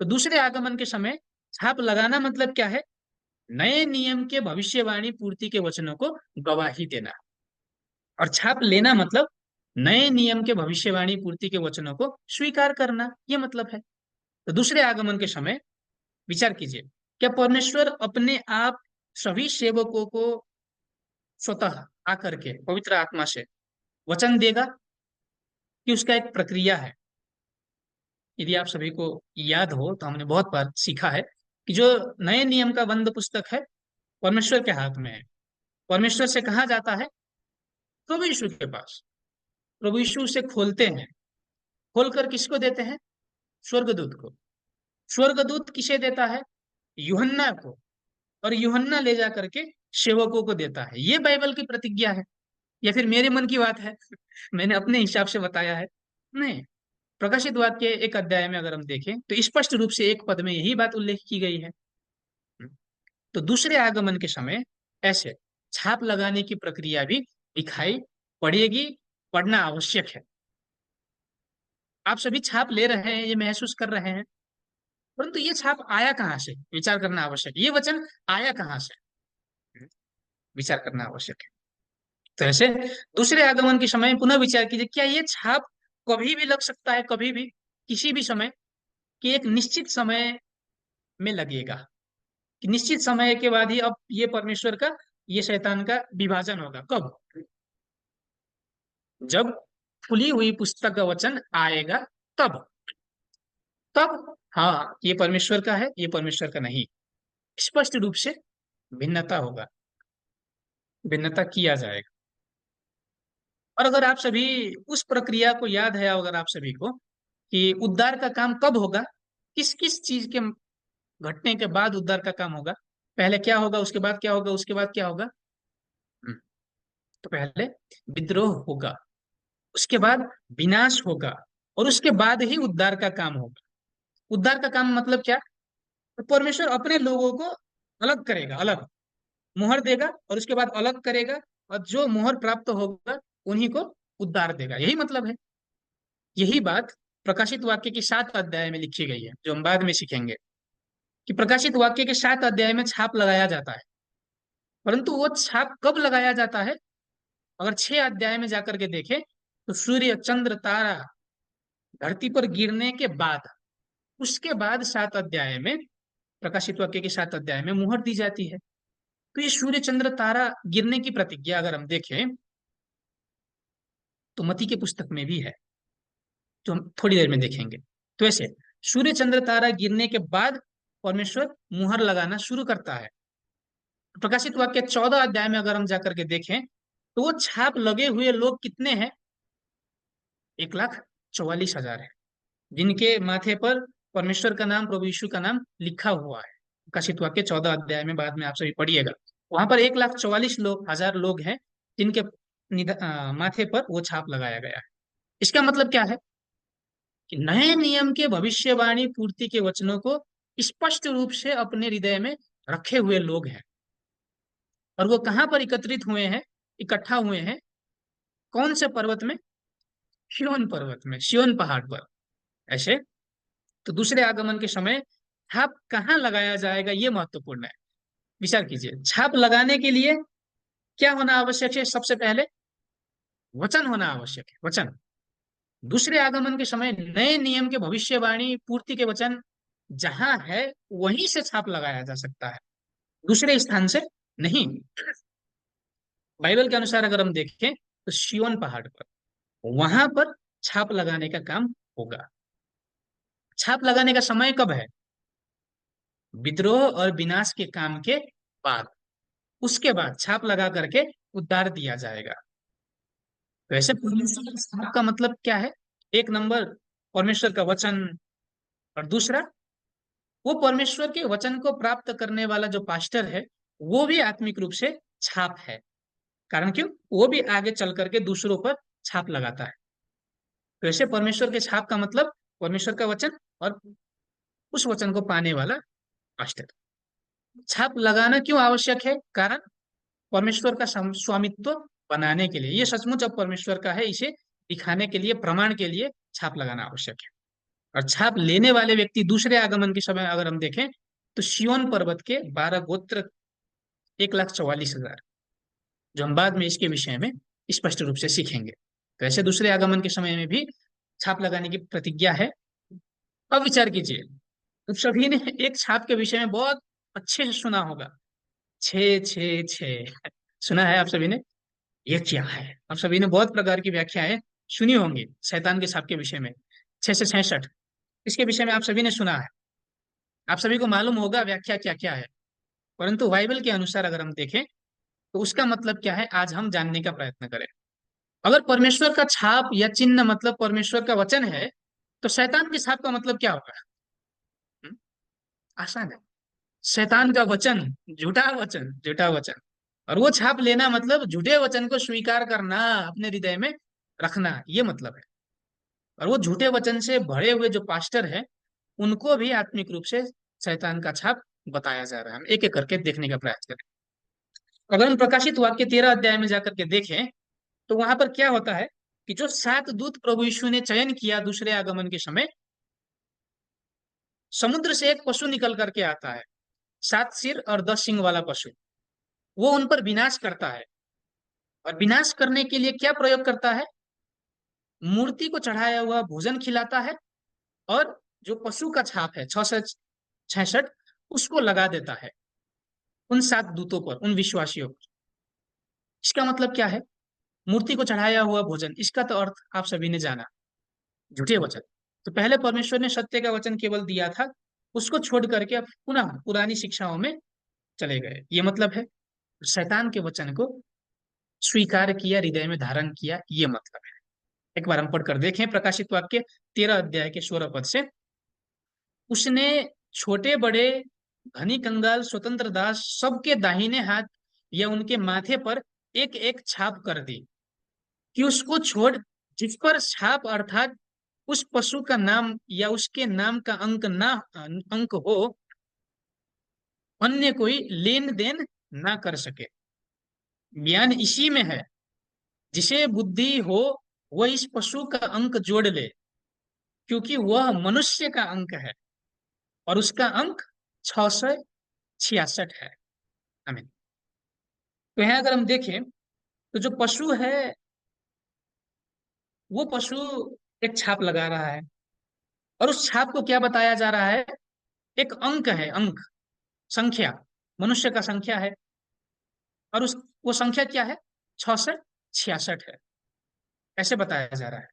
A: तो दूसरे आगमन के समय छाप लगाना मतलब क्या है? नए नियम के भविष्यवाणी पूर्ति के वचनों को गवाही देना। और छाप लेना मतलब नए नियम के भविष्यवाणी पूर्ति के वचनों को स्वीकार करना, ये मतलब है। तो दूसरे आगमन के समय विचार कीजिए, क्या परमेश्वर अपने आप सभी सेवकों को स्वतः आकर के पवित्र आत्मा से वचन देगा, कि उसका एक प्रक्रिया है? यदि आप सभी को याद हो, तो हमने बहुत बार सीखा है कि जो नए नियम का बंद पुस्तक है परमेश्वर के हाथ में है। परमेश्वर से कहा जाता है प्रभु यीशु के पास, प्रभु यीशु उसे खोलते हैं। खोलकर किसको देते हैं? स्वर्गदूत को। स्वर्गदूत किसे देता है? यूहन्ना को। और यूहन्ना ले जा करके सेवकों को देता है। ये बाइबल की प्रतिज्ञा है या फिर मेरे मन की बात है? मैंने अपने हिसाब से बताया है? नहीं। प्रकाशित वाक्य एक अध्याय में अगर हम देखें तो स्पष्ट रूप से एक पद में यही बात उल्लेख की गई है। तो दूसरे आगमन के समय ऐसे छाप लगाने की प्रक्रिया भी दिखाई पड़ेगी, पढ़ना आवश्यक है। आप सभी छाप ले रहे हैं, ये महसूस कर रहे हैं, परंतु ये छाप आया कहाँ से, विचार करना आवश्यक है। ये वचन आया कहाँ से, विचार करना आवश्यक है। तो ऐसे दूसरे आगमन के समय पुनः विचार कीजिए, क्या ये छाप कभी भी लग सकता है? कभी भी, किसी भी समय, कि एक निश्चित समय में लगेगा, कि निश्चित समय के बाद ही अब ये परमेश्वर का, ये शैतान का विभाजन होगा? कब? जब खुली हुई पुस्तक का वचन आएगा, तब। तब हाँ, ये परमेश्वर का है, ये परमेश्वर का नहीं, स्पष्ट रूप से भिन्नता होगा, भिन्नता किया जाएगा। और अगर आप सभी उस प्रक्रिया को याद है, अगर आप सभी को, कि उद्धार का काम कब होगा, किस किस चीज के घटने के बाद उद्धार का काम होगा, पहले क्या होगा, उसके बाद क्या होगा, उसके बाद क्या होगा? हम्म, तो पहले विद्रोह होगा, उसके बाद विनाश होगा, और उसके बाद ही उद्धार का काम होगा। उद्धार का काम मतलब क्या? तो परमेश्वर अपने लोगों को अलग करेगा, अलग मुहर देगा, और उसके बाद अलग करेगा, और जो मुहर प्राप्त होगा उन्हीं को उद्धार देगा। यही मतलब है। यही बात प्रकाशित वाक्य की 7 अध्याय में लिखी गई है, जो हम बाद में सीखेंगे, कि प्रकाशित वाक्य के 7 अध्याय में छाप लगाया जाता है। परंतु वो छाप कब लगाया जाता है? अगर 6 अध्याय में जाकर के देखें तो सूर्य, चंद्र, तारा धरती पर गिरने के बाद, उसके बाद 7 अध्याय में, प्रकाशित वाक्य के 7 अध्याय में मुहर दी जाती है। तो ये सूर्य, चंद्र, तारा गिरने की प्रतिज्ञा अगर हम देखें तो मती के पुस्तक में भी है, जो हम थोड़ी देर में देखेंगे। तो ऐसे सूर्य, चंद्र, तारा गिरने के बाद परमेश्वर मुहर लगाना शुरू करता है। प्रकाशित वाक्य 14 अध्याय में अगर हम जाकर के देखें तो वो छाप लगे हुए लोग कितने हैं? 1,44,000 है, जिनके माथे पर परमेश्वर का नाम, प्रभु यीशु का नाम लिखा हुआ है। प्रकाशित वाक्य 14 अध्याय में बाद में आप सभी पढ़िएगा, वहां पर 1,44,000 लोग हैं जिनके माथे पर वो छाप लगाया गया है। इसका मतलब क्या है? कि नए नियम के भविष्यवाणी पूर्ति के वचनों को स्पष्ट रूप से अपने हृदय में रखे हुए लोग हैं। और वो कहाँ पर एकत्रित हुए हैं, इकट्ठा हुए हैं? कौन से पर्वत में? सिय्योन पर्वत में, सिय्योन पहाड़ पर। ऐसे तो दूसरे आगमन के समय छाप कहाँ लगाया जाएगा, ये महत्वपूर्ण है। विचार कीजिए, छाप लगाने के लिए क्या होना आवश्यक है? सबसे पहले वचन होना आवश्यक है, वचन। दूसरे आगमन के समय नए नियम के भविष्यवाणी पूर्ति के वचन जहां है, वहीं से छाप लगाया जा सकता है, दूसरे स्थान से नहीं। बाइबल के अनुसार अगर हम देखें तो सिय्योन पहाड़ पर, वहां पर छाप लगाने का काम होगा। छाप लगाने का समय कब है? विद्रोह और विनाश के काम के बाद, उसके बाद छाप लगा करके उद्धार दिया जाएगा। वैसे परमेश्वर के छाप का मतलब क्या है? एक नंबर परमेश्वर का वचन, और दूसरा वो परमेश्वर के वचन को प्राप्त करने वाला जो पास्टर है, वो भी आत्मिक रूप से छाप है। कारण क्यों? वो भी आगे चल करके दूसरों पर छाप लगाता है। तो ऐसे परमेश्वर के छाप का मतलब परमेश्वर का वचन, और उस वचन को पाने वाला पास्टर। छाप लगाना क्यों आवश्यक है? कारण परमेश्वर का स्वामित्व बनाने के लिए, ये सचमुच अब परमेश्वर का है, इसे दिखाने के लिए, प्रमाण के लिए छाप लगाना आवश्यक है। और छाप लेने वाले व्यक्ति दूसरे आगमन के समय अगर हम देखें तो सिय्योन पर्वत के 12 गोत्र, 1,44,000, जो हम बाद में इसके विषय में स्पष्ट रूप से सीखेंगे। तो ऐसे दूसरे आगमन के समय में भी छाप लगाने की प्रतिज्ञा है। अब विचार कीजिए, तो सभी ने एक छाप के विषय में बहुत अच्छे से सुना होगा, 666 सुना है आप सभी ने? ये क्या है? आप सभी ने बहुत प्रकार की व्याख्याएं सुनी होंगी शैतान के छाप के विषय में। 666 इसके विषय में आप सभी ने सुना है। आप सभी को मालूम होगा व्याख्या क्या क्या है, परंतु बाइबल के अनुसार अगर हम देखें तो उसका मतलब क्या है, आज हम जानने का प्रयत्न करें। अगर परमेश्वर का छाप या चिन्ह मतलब परमेश्वर का वचन है, तो शैतान की छाप का मतलब क्या होगा? हम्म, आसान है। शैतान का वचन, झूठा वचन, झूठा वचन। और वो छाप लेना मतलब झूठे वचन को स्वीकार करना, अपने हृदय में रखना, ये मतलब है। और वो झूठे वचन से भरे हुए जो पास्टर है, उनको भी आत्मिक रूप से शैतान का छाप बताया जा रहा है। हम एक एक करके देखने का प्रयास करें। अगर हम प्रकाशित वाक्य 13 अध्याय में जाकर के देखें, तो वहां पर क्या होता है कि जो 7 दूत प्रभु यीशु ने चयन किया दूसरे आगमन के समय, समुद्र से एक पशु निकल करके आता है, 7 सिर और 10 सिंग वाला पशु। वो उन पर विनाश करता है, और विनाश करने के लिए क्या प्रयोग करता है? मूर्ति को चढ़ाया हुआ भोजन खिलाता है, और जो पशु का छाप है 666, उसको लगा देता है उन 7 दूतों पर, उन विश्वासियों पर। इसका मतलब क्या है? मूर्ति को चढ़ाया हुआ भोजन, इसका तो अर्थ आप सभी ने जाना, झूठे वचन। तो पहले परमेश्वर ने सत्य का वचन केवल दिया था, उसको छोड़ करके अब पुनः पुरानी शिक्षाओं में चले गए, ये मतलब है। शैतान के वचन को स्वीकार किया, हृदय में धारण किया, ये मतलब है। एक बार हम पढ़कर देखें प्रकाशित वाक्य 13 अध्याय के 16 पद से। उसने छोटे बड़े, धनी कंगाल, स्वतंत्र दास, सबके दाहिने हाथ या उनके माथे पर एक एक छाप कर दी, कि उसको छोड़ जिस पर छाप अर्थात उस पशु का नाम या उसके नाम का अंक हो, अन्य कोई लेन देन ना कर सके। ज्ञान इसी में है, जिसे बुद्धि हो वह इस पशु का अंक जोड़ ले, क्योंकि वह मनुष्य का अंक है, और उसका अंक 666 है। आमीन। तो यहाँ अगर हम देखें, तो जो पशु है, वो पशु एक छाप लगा रहा है, और उस छाप को क्या बताया जा रहा है? एक अंक है, अंक, संख्या, मनुष्य का संख्या है। और उस वो संख्या क्या है? 666 है, ऐसे बताया जा रहा है।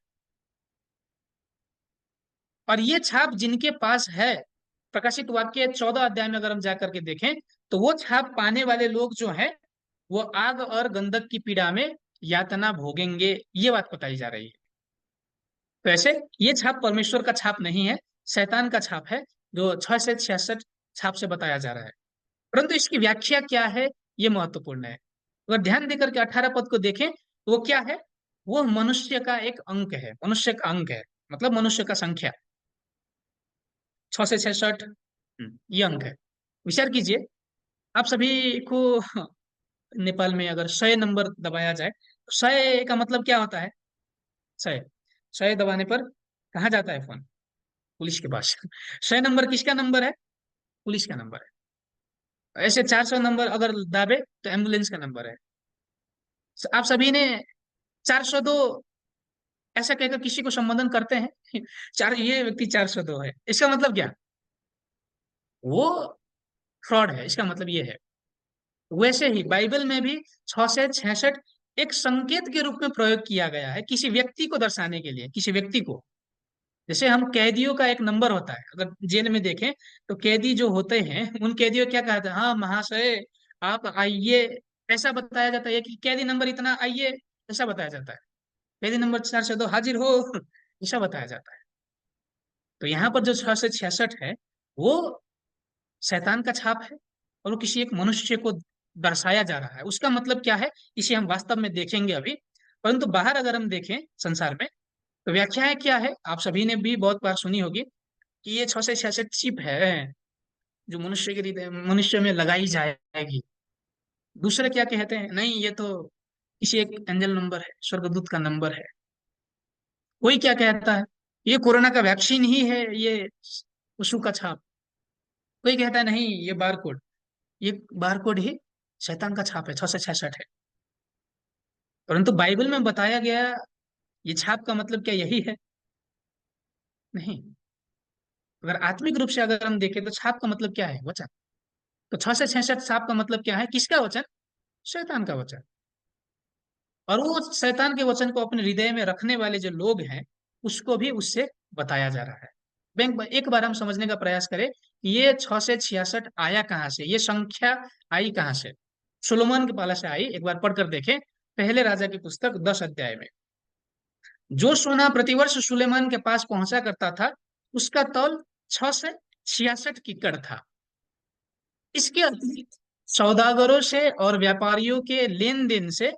A: और ये छाप जिनके पास है, प्रकाशित वाक्य 14 अध्याय में अगर हम जाकर के देखें, तो वो छाप पाने वाले लोग जो हैं, वो आग और गंधक की पीड़ा में यातना भोगेंगे, ये बात बताई जा रही है। तो ऐसे ये छाप परमेश्वर का छाप नहीं है, शैतान का छाप है, जो 666 छाप से बताया जा रहा है। परंतु इसकी व्याख्या क्या है, ये महत्वपूर्ण है। अगर ध्यान देकर के 18 पद को देखें, तो वो क्या है? वो मनुष्य का एक अंक है, मनुष्य का अंक है, मतलब मनुष्य का संख्या, 666, ये अंक है। विचार कीजिए, आप सभी को नेपाल में अगर 100 नंबर दबाया जाए, तो 100 का मतलब क्या होता है? 100, 100 दबाने पर कहाँ जाता है फोन? पुलिस के पास। 100 नंबर किसका नंबर है? पुलिस का नंबर है। ऐसे 400 नंबर अगर दाबे तो एम्बुलेंस का नंबर है। आप सभी ने 402 ऐसा कहकर किसी को संबोधन करते हैं, चार, ये व्यक्ति 402 है, इसका मतलब क्या? वो फ्रॉड है, इसका मतलब ये है। वैसे ही बाइबल में भी 666 एक संकेत के रूप में प्रयोग किया गया है, किसी व्यक्ति को दर्शाने के लिए, किसी व्यक्ति को। जैसे हम कैदियों का एक नंबर होता है, अगर जेल में देखें, तो कैदी जो होते हैं, उन कैदियों क्या कहते हैं? हाँ महाशय, आप आइए, ऐसा बताया जाता है कि कैदी नंबर इतना आइए, ऐसा बताया जाता है। कैदी नंबर 402 हाजिर हो, ऐसा बताया जाता है। तो यहाँ पर जो 666 है, वो शैतान का छाप है, और वो किसी एक मनुष्य को दर्शाया जा रहा है। उसका मतलब क्या है, इसे हम वास्तव में देखेंगे अभी। परंतु बाहर अगर हम देखें संसार में, तो व्याख्याएं क्या है, आप सभी ने भी बहुत बार सुनी होगी, कि ये 666 चिप है, जो मनुष्य के हृदय, मनुष्य में लगाई जाएगी। दूसरे क्या कहते हैं? नहीं, ये तो किसी एक एंजल नंबर है, स्वर्गदूत का नंबर है। कोई क्या कहता है? ये कोरोना का वैक्सीन ही है, ये पशु का छाप। कोई कहता है नहीं, ये बारकोड, ये बारकोड ही शैतान का छाप है, 666 है। परंतु बाइबल में बताया गया, ये छाप का मतलब क्या यही है? नहीं। अगर आत्मिक रूप से अगर हम देखें, तो छाप का मतलब क्या है? वचन। तो 666 छाप का मतलब क्या है? किसका वचन? शैतान का वचन। और वो शैतान के वचन को अपने हृदय में रखने वाले जो लोग हैं, उसको भी उससे बताया जा रहा है। बैंक एक बार हम समझने का प्रयास करें कि ये 6 से 66 आया कहाँ से, ये संख्या आई कहाँ से। सुलेमान के पाला से आई। एक बार पढ़कर देखें पहले राजा की पुस्तक 10 अध्याय में। जो सोना प्रतिवर्ष सुलेमान के पास पहुंचा करता था उसका तौल 6 से 66 किकड़ था। इसके अतिरिक्त सौदागरों से और व्यापारियों के लेन देन से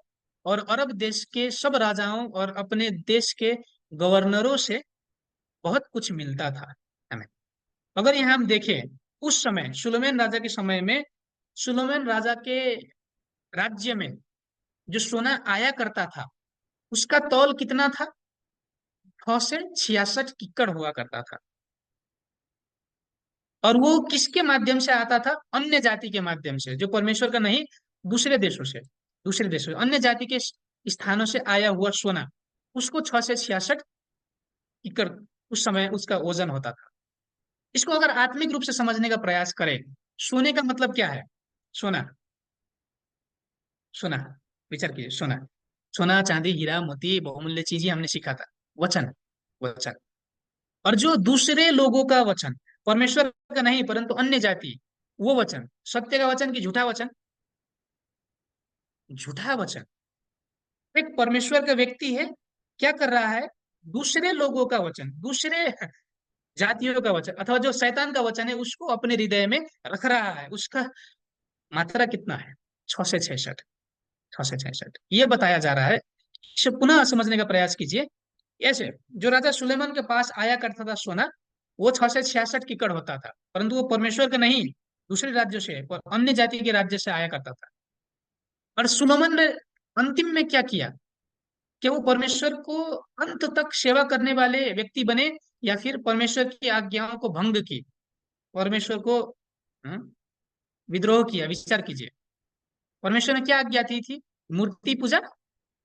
A: और अरब देश के सब राजाओं और अपने देश के गवर्नरों से बहुत कुछ मिलता था हमें। अगर यहाँ हम देखें उस समय सुलेमान राजा के समय में, सुलेमान राजा के राज्य में जो सोना आया करता था उसका तौल कितना था? 6 से 66 किकड़ हुआ करता था। और वो किसके माध्यम से आता था? अन्य जाति के माध्यम से, जो परमेश्वर का नहीं, दूसरे देशों से, दूसरे देशों से, अन्य जाति के स्थानों से आया हुआ सोना, उसको 6 से 66 एकड़ उस समय उसका वजन होता था। इसको अगर आत्मिक रूप से समझने का प्रयास करें, सोने का मतलब क्या है? सोना, सोना, विचार कीजिए। सोना, सोना चांदी हीरा मोती बहुमूल्य चीजें हमने सीखा था। वचन, वचन। और जो दूसरे लोगों का वचन, परमेश्वर का नहीं परंतु अन्य जाति, वो वचन सत्य का वचन कि झूठा वचन? झूठा वचन। एक परमेश्वर का व्यक्ति है, क्या कर रहा है? दूसरे लोगों का वचन, दूसरे जातियों का वचन अथवा जो शैतान का वचन है उसको अपने हृदय में रख रहा है। उसका मात्रा कितना है? 6 से 66। 6 से 66 ये बताया जा रहा है। इसे पुनः समझने का प्रयास कीजिए। ऐसे जो राजा सुलेमान के पास आया करता था सोना, वो 6 से 66 किकड़ होता था, परंतु वो परमेश्वर का नहीं, दूसरे राज्यों से और अन्य जाति के राज्य से आया करता था। और सुलेमान ने अंतिम में क्या किया? कि वो परमेश्वर को अंत तक सेवा करने वाले व्यक्ति बने, या फिर परमेश्वर की आज्ञाओं को भंग की, परमेश्वर को हम्म, विद्रोह किया। विचार कीजिए, परमेश्वर ने क्या आज्ञा दी थी? मूर्ति पूजा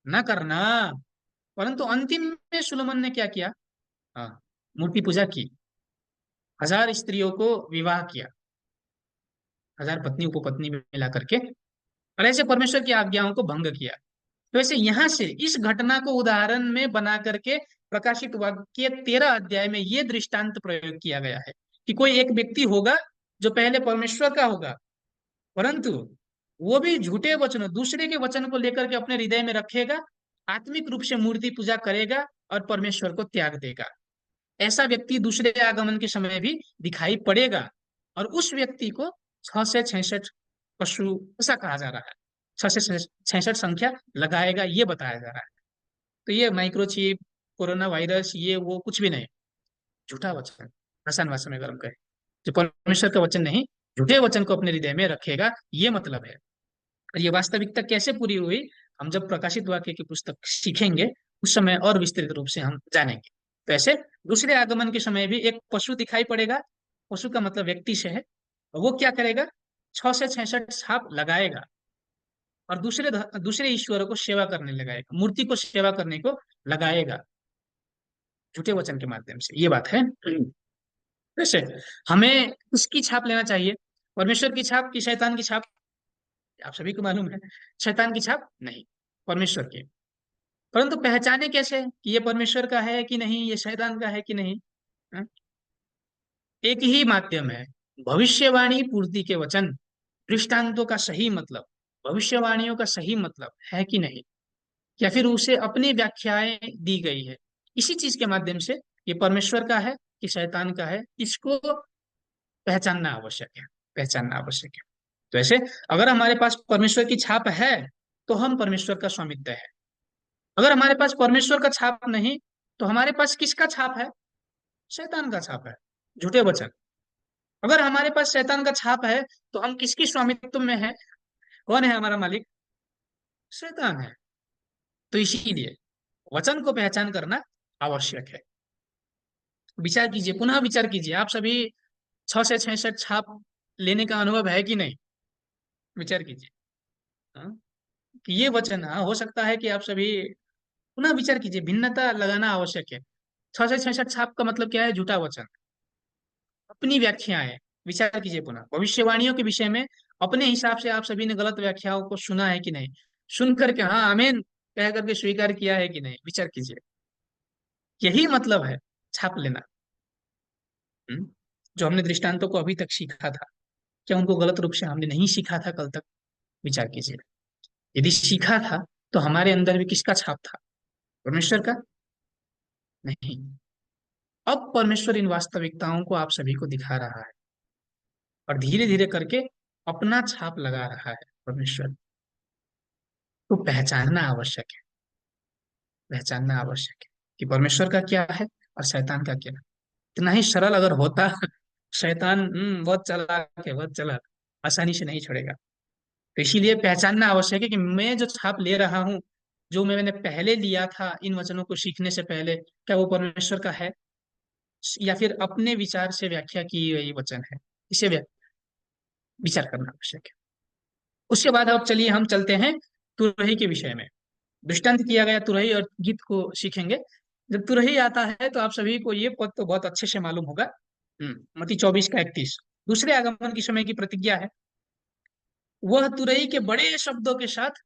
A: न करना। परंतु अंतिम में सुलेमान ने क्या किया? हाँ, मूर्ति पूजा की, 1000 स्त्रियों को विवाह किया, 1000 पत्नी उपपत्नी में मिला करके, और ऐसे परमेश्वर की आज्ञाओं को भंग किया। तो ऐसे यहां से इस घटना को उदाहरण में बना करके प्रकाशित वाक्य 13 अध्याय में यह दृष्टांत प्रयोग किया गया है कि कोई एक व्यक्ति होगा जो पहले परमेश्वर का होगा, परंतु वो भी झूठे वचनों, दूसरे के वचन को लेकर के अपने हृदय में रखेगा, आत्मिक रूप से मूर्ति पूजा करेगा और परमेश्वर को त्याग देगा। ऐसा व्यक्ति दूसरे आगमन के समय भी दिखाई पड़ेगा। और उस व्यक्ति को 6 से 66 पशु ऐसा कहा जा रहा है। 6 से 66 संख्या लगाएगा, ये बताया जा रहा है। तो ये माइक्रोचिप, कोरोना वायरस, ये वो कुछ भी नहीं, झूठा वचन, आसान भाषा में अगर हम कहें, जो परमेश्वर का वचन नहीं, झूठे वचन को अपने हृदय में रखेगा, ये मतलब है। और ये वास्तविकता कैसे पूरी हुई, हम जब प्रकाशित वाक्य की पुस्तक सीखेंगे उस समय और विस्तृत रूप से हम जानेंगे। तो ऐसे दूसरे आगमन के समय भी एक पशु दिखाई पड़ेगा। पशु का मतलब व्यक्ति से है। और वो क्या करेगा? 6 से 66 छाप लगाएगा और दूसरे ईश्वरों को सेवा करने लगाएगा, मूर्ति को सेवा करने को लगाएगा, झूठे वचन के माध्यम से। ये बात है। वैसे हमें किसकी छाप लेना चाहिए? परमेश्वर की छाप कि शैतान की छाप? आप सभी को मालूम है, शैतान की छाप नहीं, परमेश्वर की। परंतु पहचाने कैसे कि ये परमेश्वर का है कि नहीं, ये शैतान का है कि नहीं? हाँ? एक ही माध्यम है, भविष्यवाणी पूर्ति के वचन, दृष्टांतों का सही मतलब, भविष्यवाणियों का सही मतलब है कि नहीं, या फिर उसे अपनी व्याख्याएं दी गई है। इसी चीज के माध्यम से ये परमेश्वर का है कि शैतान का है, इसको पहचानना आवश्यक है, पहचानना आवश्यक है। तो ऐसे अगर हमारे पास परमेश्वर की छाप है तो हम परमेश्वर का स्वामित्व है। अगर हमारे पास परमेश्वर का छाप नहीं तो हमारे पास किसका छाप है? शैतान का छाप है, झूठे वचन। अगर हमारे पास शैतान का छाप है तो हम किसकी स्वामित्व में है? कौन है हमारा मालिक? शैतान है। तो इसीलिए वचन को पहचान करना आवश्यक है। विचार कीजिए, पुनः विचार कीजिए, आप सभी 6 से 66 छाप लेने का अनुभव है कि नहीं? विचार कीजिए। हाँ? कि ये वचन, हाँ, हो सकता है कि आप सभी पुनः विचार कीजिए, भिन्नता लगाना आवश्यक है। 6 से 66 छाप का मतलब क्या है? झूठा वचन, अपनी व्याख्याएं। विचार कीजिए पुनः, भविष्यवाणियों के विषय में अपने हिसाब से आप सभी ने गलत व्याख्याओं को सुना है कि नहीं? सुन करके हाँ आमीन कह करके स्वीकार किया है कि नहीं? विचार कीजिए। यही मतलब है छाप लेना। हम्म? जो हमने दृष्टांतों को अभी तक सीखा था, क्या उनको गलत रूप से हमने नहीं सीखा था कल तक? विचार कीजिए। यदि सीखा था तो हमारे अंदर भी किसका छाप था? परमेश्वर का? नहीं। अब परमेश्वर इन वास्तविकताओं को आप सभी को दिखा रहा है, और धीरे धीरे करके अपना छाप लगा रहा है परमेश्वर। तो पहचानना आवश्यक है, पहचानना आवश्यक है कि परमेश्वर का क्या है और शैतान का क्या है। इतना ही सरल अगर होता, शैतान बहुत चालाक है, बहुत चालाक, आसानी से नहीं छोड़ेगा। तो इसीलिए पहचानना आवश्यक है कि मैं जो छाप ले रहा हूँ, जो मैंने पहले लिया था इन वचनों को सीखने से पहले, क्या वो परमेश्वर का है, या फिर अपने विचार से व्याख्या की गई वचन है? इसे विचार करना आवश्यक है। उसके बाद अब चलिए हम चलते हैं तुरही के विषय में। दृष्टांत किया गया तुरही और गीत को सीखेंगे। जब तुरही आता है तो आप सभी को ये पद तो बहुत अच्छे से मालूम होगा। मत्ती 24 का 31, दूसरे आगमन की समय की प्रतिज्ञा है। वह तुरही के बड़े शब्दों के साथ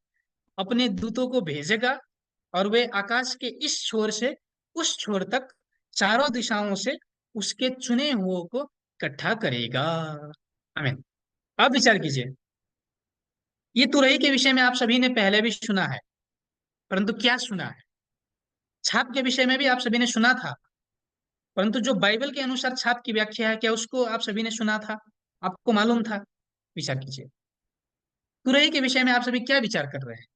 A: अपने दूतों को भेजेगा, और वे आकाश के इस छोर से उस छोर तक चारों दिशाओं से उसके चुने हुओं को इकट्ठा करेगा। आमीन। अब विचार कीजिए, ये तुरही के विषय में आप सभी ने पहले भी सुना है, परंतु क्या सुना है? छाप के विषय में भी आप सभी ने सुना था, परंतु जो बाइबल के अनुसार छाप की व्याख्या है, क्या उसको आप सभी ने सुना था? आपको मालूम था? विचार कीजिए, तुरही के विषय में आप सभी क्या विचार कर रहे हैं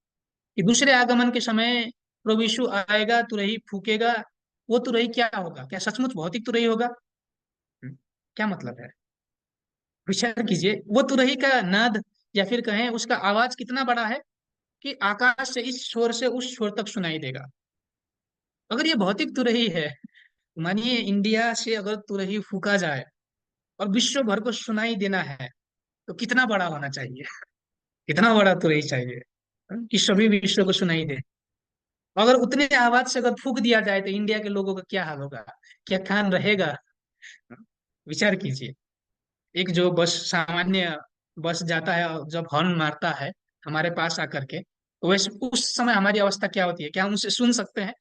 A: कि दूसरे आगमन के समय प्रभु यीशु आएगा, तुरही फूकेगा। वो तुरही क्या होगा? क्या सचमुच भौतिक तुरही होगा? हम्म, क्या मतलब है? विचार कीजिए, वो तुरही का नाद या फिर कहें उसका आवाज कितना बड़ा है कि आकाश से इस छोर से उस छोर तक सुनाई देगा। अगर ये भौतिक तुरही है, मानिए इंडिया से अगर तुरही फूका जाए और विश्व भर को सुनाई देना है, तो कितना बड़ा होना चाहिए? कितना बड़ा तुरही चाहिए कि सभी विश्व को सुनाई दे? अगर उतने आवाज से अगर फूक दिया जाए तो इंडिया के लोगों का क्या हाल होगा? क्या खान रहेगा? विचार कीजिए, एक जो बस, सामान्य बस जाता है और जब हॉर्न मारता है हमारे पास आकर के, तो वैसे उस समय हमारी अवस्था क्या होती है? क्या हम उसे सुन सकते हैं?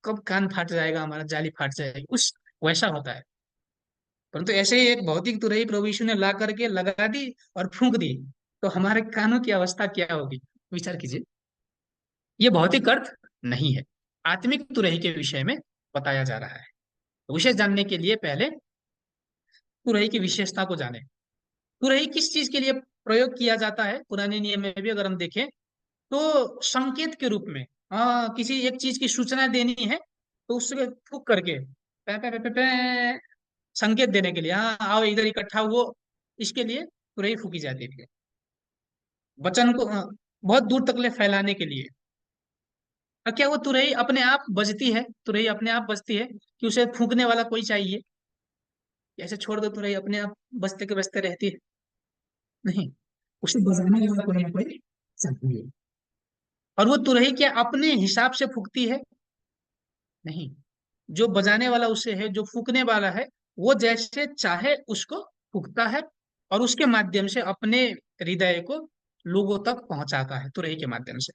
A: कब कान फाट जाएगा, हमारा जाली फाट जाएगी, उस वैसा होता है। परंतु ऐसे ही एक भौतिक तुरही प्रभु यीशु ने ला करके लगा दी और फूंक दी, तो हमारे कानों की अवस्था क्या होगी? विचार कीजिए। ये भौतिक अर्थ नहीं है, आत्मिक तुरही के विषय में बताया जा रहा है। तो विषय जानने के लिए पहले तुरही की विशेषता को जाने। तुरही किस चीज के लिए प्रयोग किया जाता है पुराने नियम में भी अगर हम देखें, तो संकेत के रूप में। हाँ, किसी एक चीज की सूचना देनी है तो उससे फूक करके पे पे पे पे पे, संकेत देने के लिए, हाँ आओ इधर इकट्ठा हुओ, इसके लिए तुरही फूकी जाती थी। वचन को बहुत दूर तक ले फैलाने के लिए। और क्या वो तुरही अपने आप बजती है? तुरही अपने आप बजती है कि उसे फूकने वाला कोई चाहिए? ऐसे छोड़ दो तुरही अपने आप बजते के बजते रहती है? नहीं, उसे बजाने वाला कोई ना कोई चाहिए। और वो तुरही क्या अपने हिसाब से फूकती है? नहीं, जो बजाने वाला उसे है, जो फूकने वाला है, वो जैसे चाहे उसको फूकता है, और उसके माध्यम से अपने हृदय को लोगों तक पहुंचाता है तुरही के माध्यम से।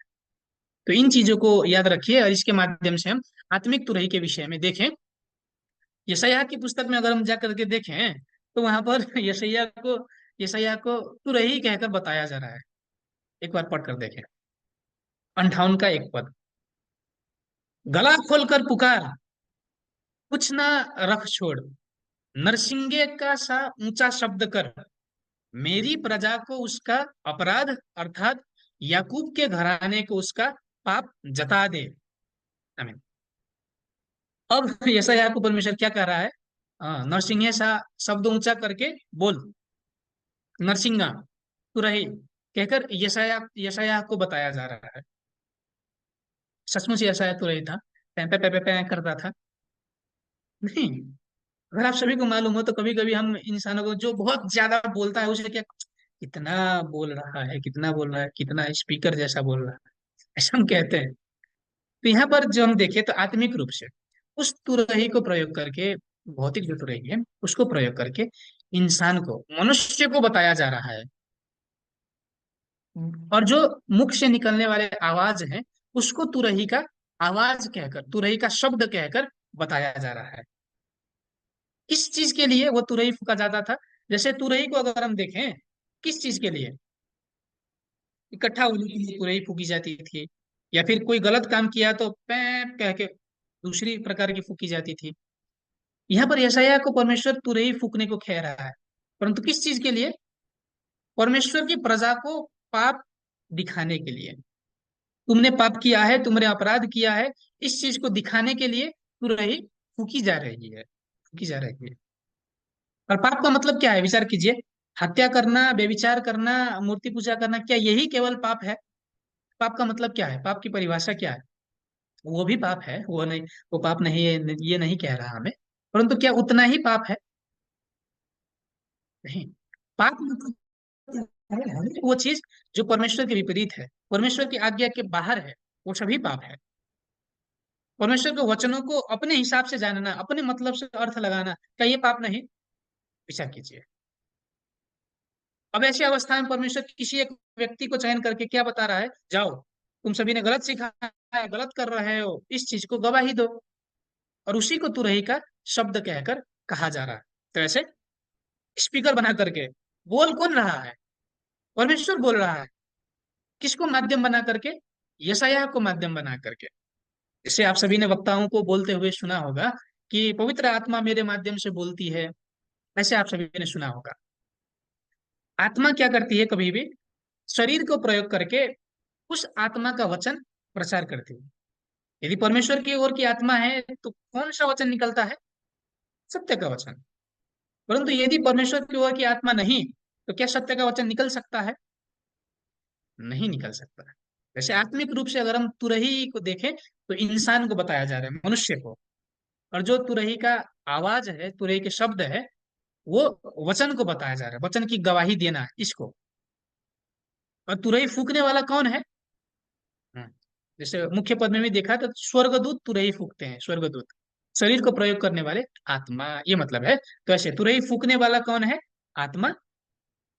A: तो इन चीजों को याद रखिए, और इसके माध्यम से हम आत्मिक तुरही के विषय में देखें। यशायाह की पुस्तक में अगर हम जा करके देखें, तो वहां पर यशायाह को तुरही कहकर बताया जा रहा है। एक बार पढ़कर देखें, 58 का 1 पद। गला खोलकर पुकार, कुछ ना रख छोड़, नरसिंगे का सा ऊंचा शब्द कर, मेरी प्रजा को उसका अपराध अर्थात याकूब के घराने को उसका पाप जता दे। आमीन। अब यशायाह को परमेश्वर क्या कह रहा है? नरसिंहे सा शब्द ऊंचा करके बोल, नरसिंगा तुरही कहकर यशायाह यशायाह को बताया जा रहा है। सचमुच यशायाह तुरही था? पै पै पै पै पै करता था? नहीं। अगर आप सभी को मालूम हो तो कभी कभी हम इंसानों को, जो बहुत ज्यादा बोलता है उसे क्या, कितना बोल रहा है, कितना बोल रहा है, कितना स्पीकर जैसा बोल रहा है, ऐसा हम कहते हैं। तो यहाँ पर जो हम देखें तो आत्मिक रूप से उस तुरही को प्रयोग करके, भौतिक जो तुरही है उसको प्रयोग करके इंसान को, मनुष्य को बताया जा रहा है। और जो मुख से निकलने वाले आवाज है, उसको तुरही का आवाज कहकर, तुरही का शब्द कहकर बताया जा रहा है। किस चीज के लिए वो तुरही फूका जाता था? जैसे तुरही को अगर हम देखें, किस चीज के लिए इकट्ठा होने के लिए तुरही फूकी जाती थी, या फिर कोई गलत काम किया तो पैप कह के दूसरी प्रकार की फूकी जाती थी। यहाँ पर यशायाह को परमेश्वर तुरही फूकने को कह रहा है, परंतु किस चीज के लिए? परमेश्वर की प्रजा को पाप दिखाने के लिए। तुमने पाप किया है, तुमने अपराध किया है, इस चीज को दिखाने के लिए तुरही फूकी जा रही है, फूकी जा रही है। और पाप का मतलब क्या है, विचार कीजिए। हत्या करना, व्यभिचार करना, मूर्ति पूजा करना, क्या यही केवल पाप है? पाप का मतलब क्या है, पाप की परिभाषा क्या है? वो भी पाप है, वो नहीं, वो पाप नहीं है ये नहीं कह रहा हमें, परंतु क्या उतना ही पाप है? नहीं। पाप मतलब क्या है? वो चीज जो परमेश्वर के विपरीत है, परमेश्वर की आज्ञा के बाहर है, वो सभी पाप है। परमेश्वर के वचनों को अपने हिसाब से जानना, अपने मतलब से अर्थ लगाना, क्या ये पाप नहीं? विचार कीजिए। अब ऐसी अवस्था में परमेश्वर किसी एक व्यक्ति को चयन करके क्या बता रहा है, जाओ, तुम सभी ने गलत सीखा है, गलत कर रहे हो, इस चीज को गवाही दो। और उसी को तुरही का शब्द कहकर कहा जा रहा है। तो ऐसे स्पीकर बना करके बोल कौन रहा है? परमेश्वर बोल रहा है। किसको माध्यम बना करके? यशायाह को माध्यम बना करके। जैसे आप सभी ने वक्ताओं को बोलते हुए सुना होगा कि पवित्र आत्मा मेरे माध्यम से बोलती है, ऐसे आप सभी ने सुना होगा। आत्मा क्या करती है कभी भी? शरीर को प्रयोग करके उस आत्मा का वचन प्रचार करती है। यदि परमेश्वर की ओर की आत्मा है तो कौन सा वचन निकलता है? सत्य का वचन। परंतु यदि परमेश्वर की ओर की आत्मा नहीं, तो क्या सत्य का वचन निकल सकता है? नहीं निकल सकता। वैसे आत्मिक रूप से अगर हम तुरही को देखें तो इंसान को बताया जा रहा है, मनुष्य को। और जो तुरही का आवाज है, तुरही के शब्द है, वो वचन को बताया जा रहा है, वचन की गवाही देना है इसको। और तुरही फूकने वाला कौन है? हम्म, जैसे मुख्य पद में भी देखा तो स्वर्गदूत तुरही फूकते हैं, स्वर्गदूत। शरीर को प्रयोग करने वाले आत्मा, ये मतलब है। तो ऐसे तुरही फूकने वाला कौन है? आत्मा।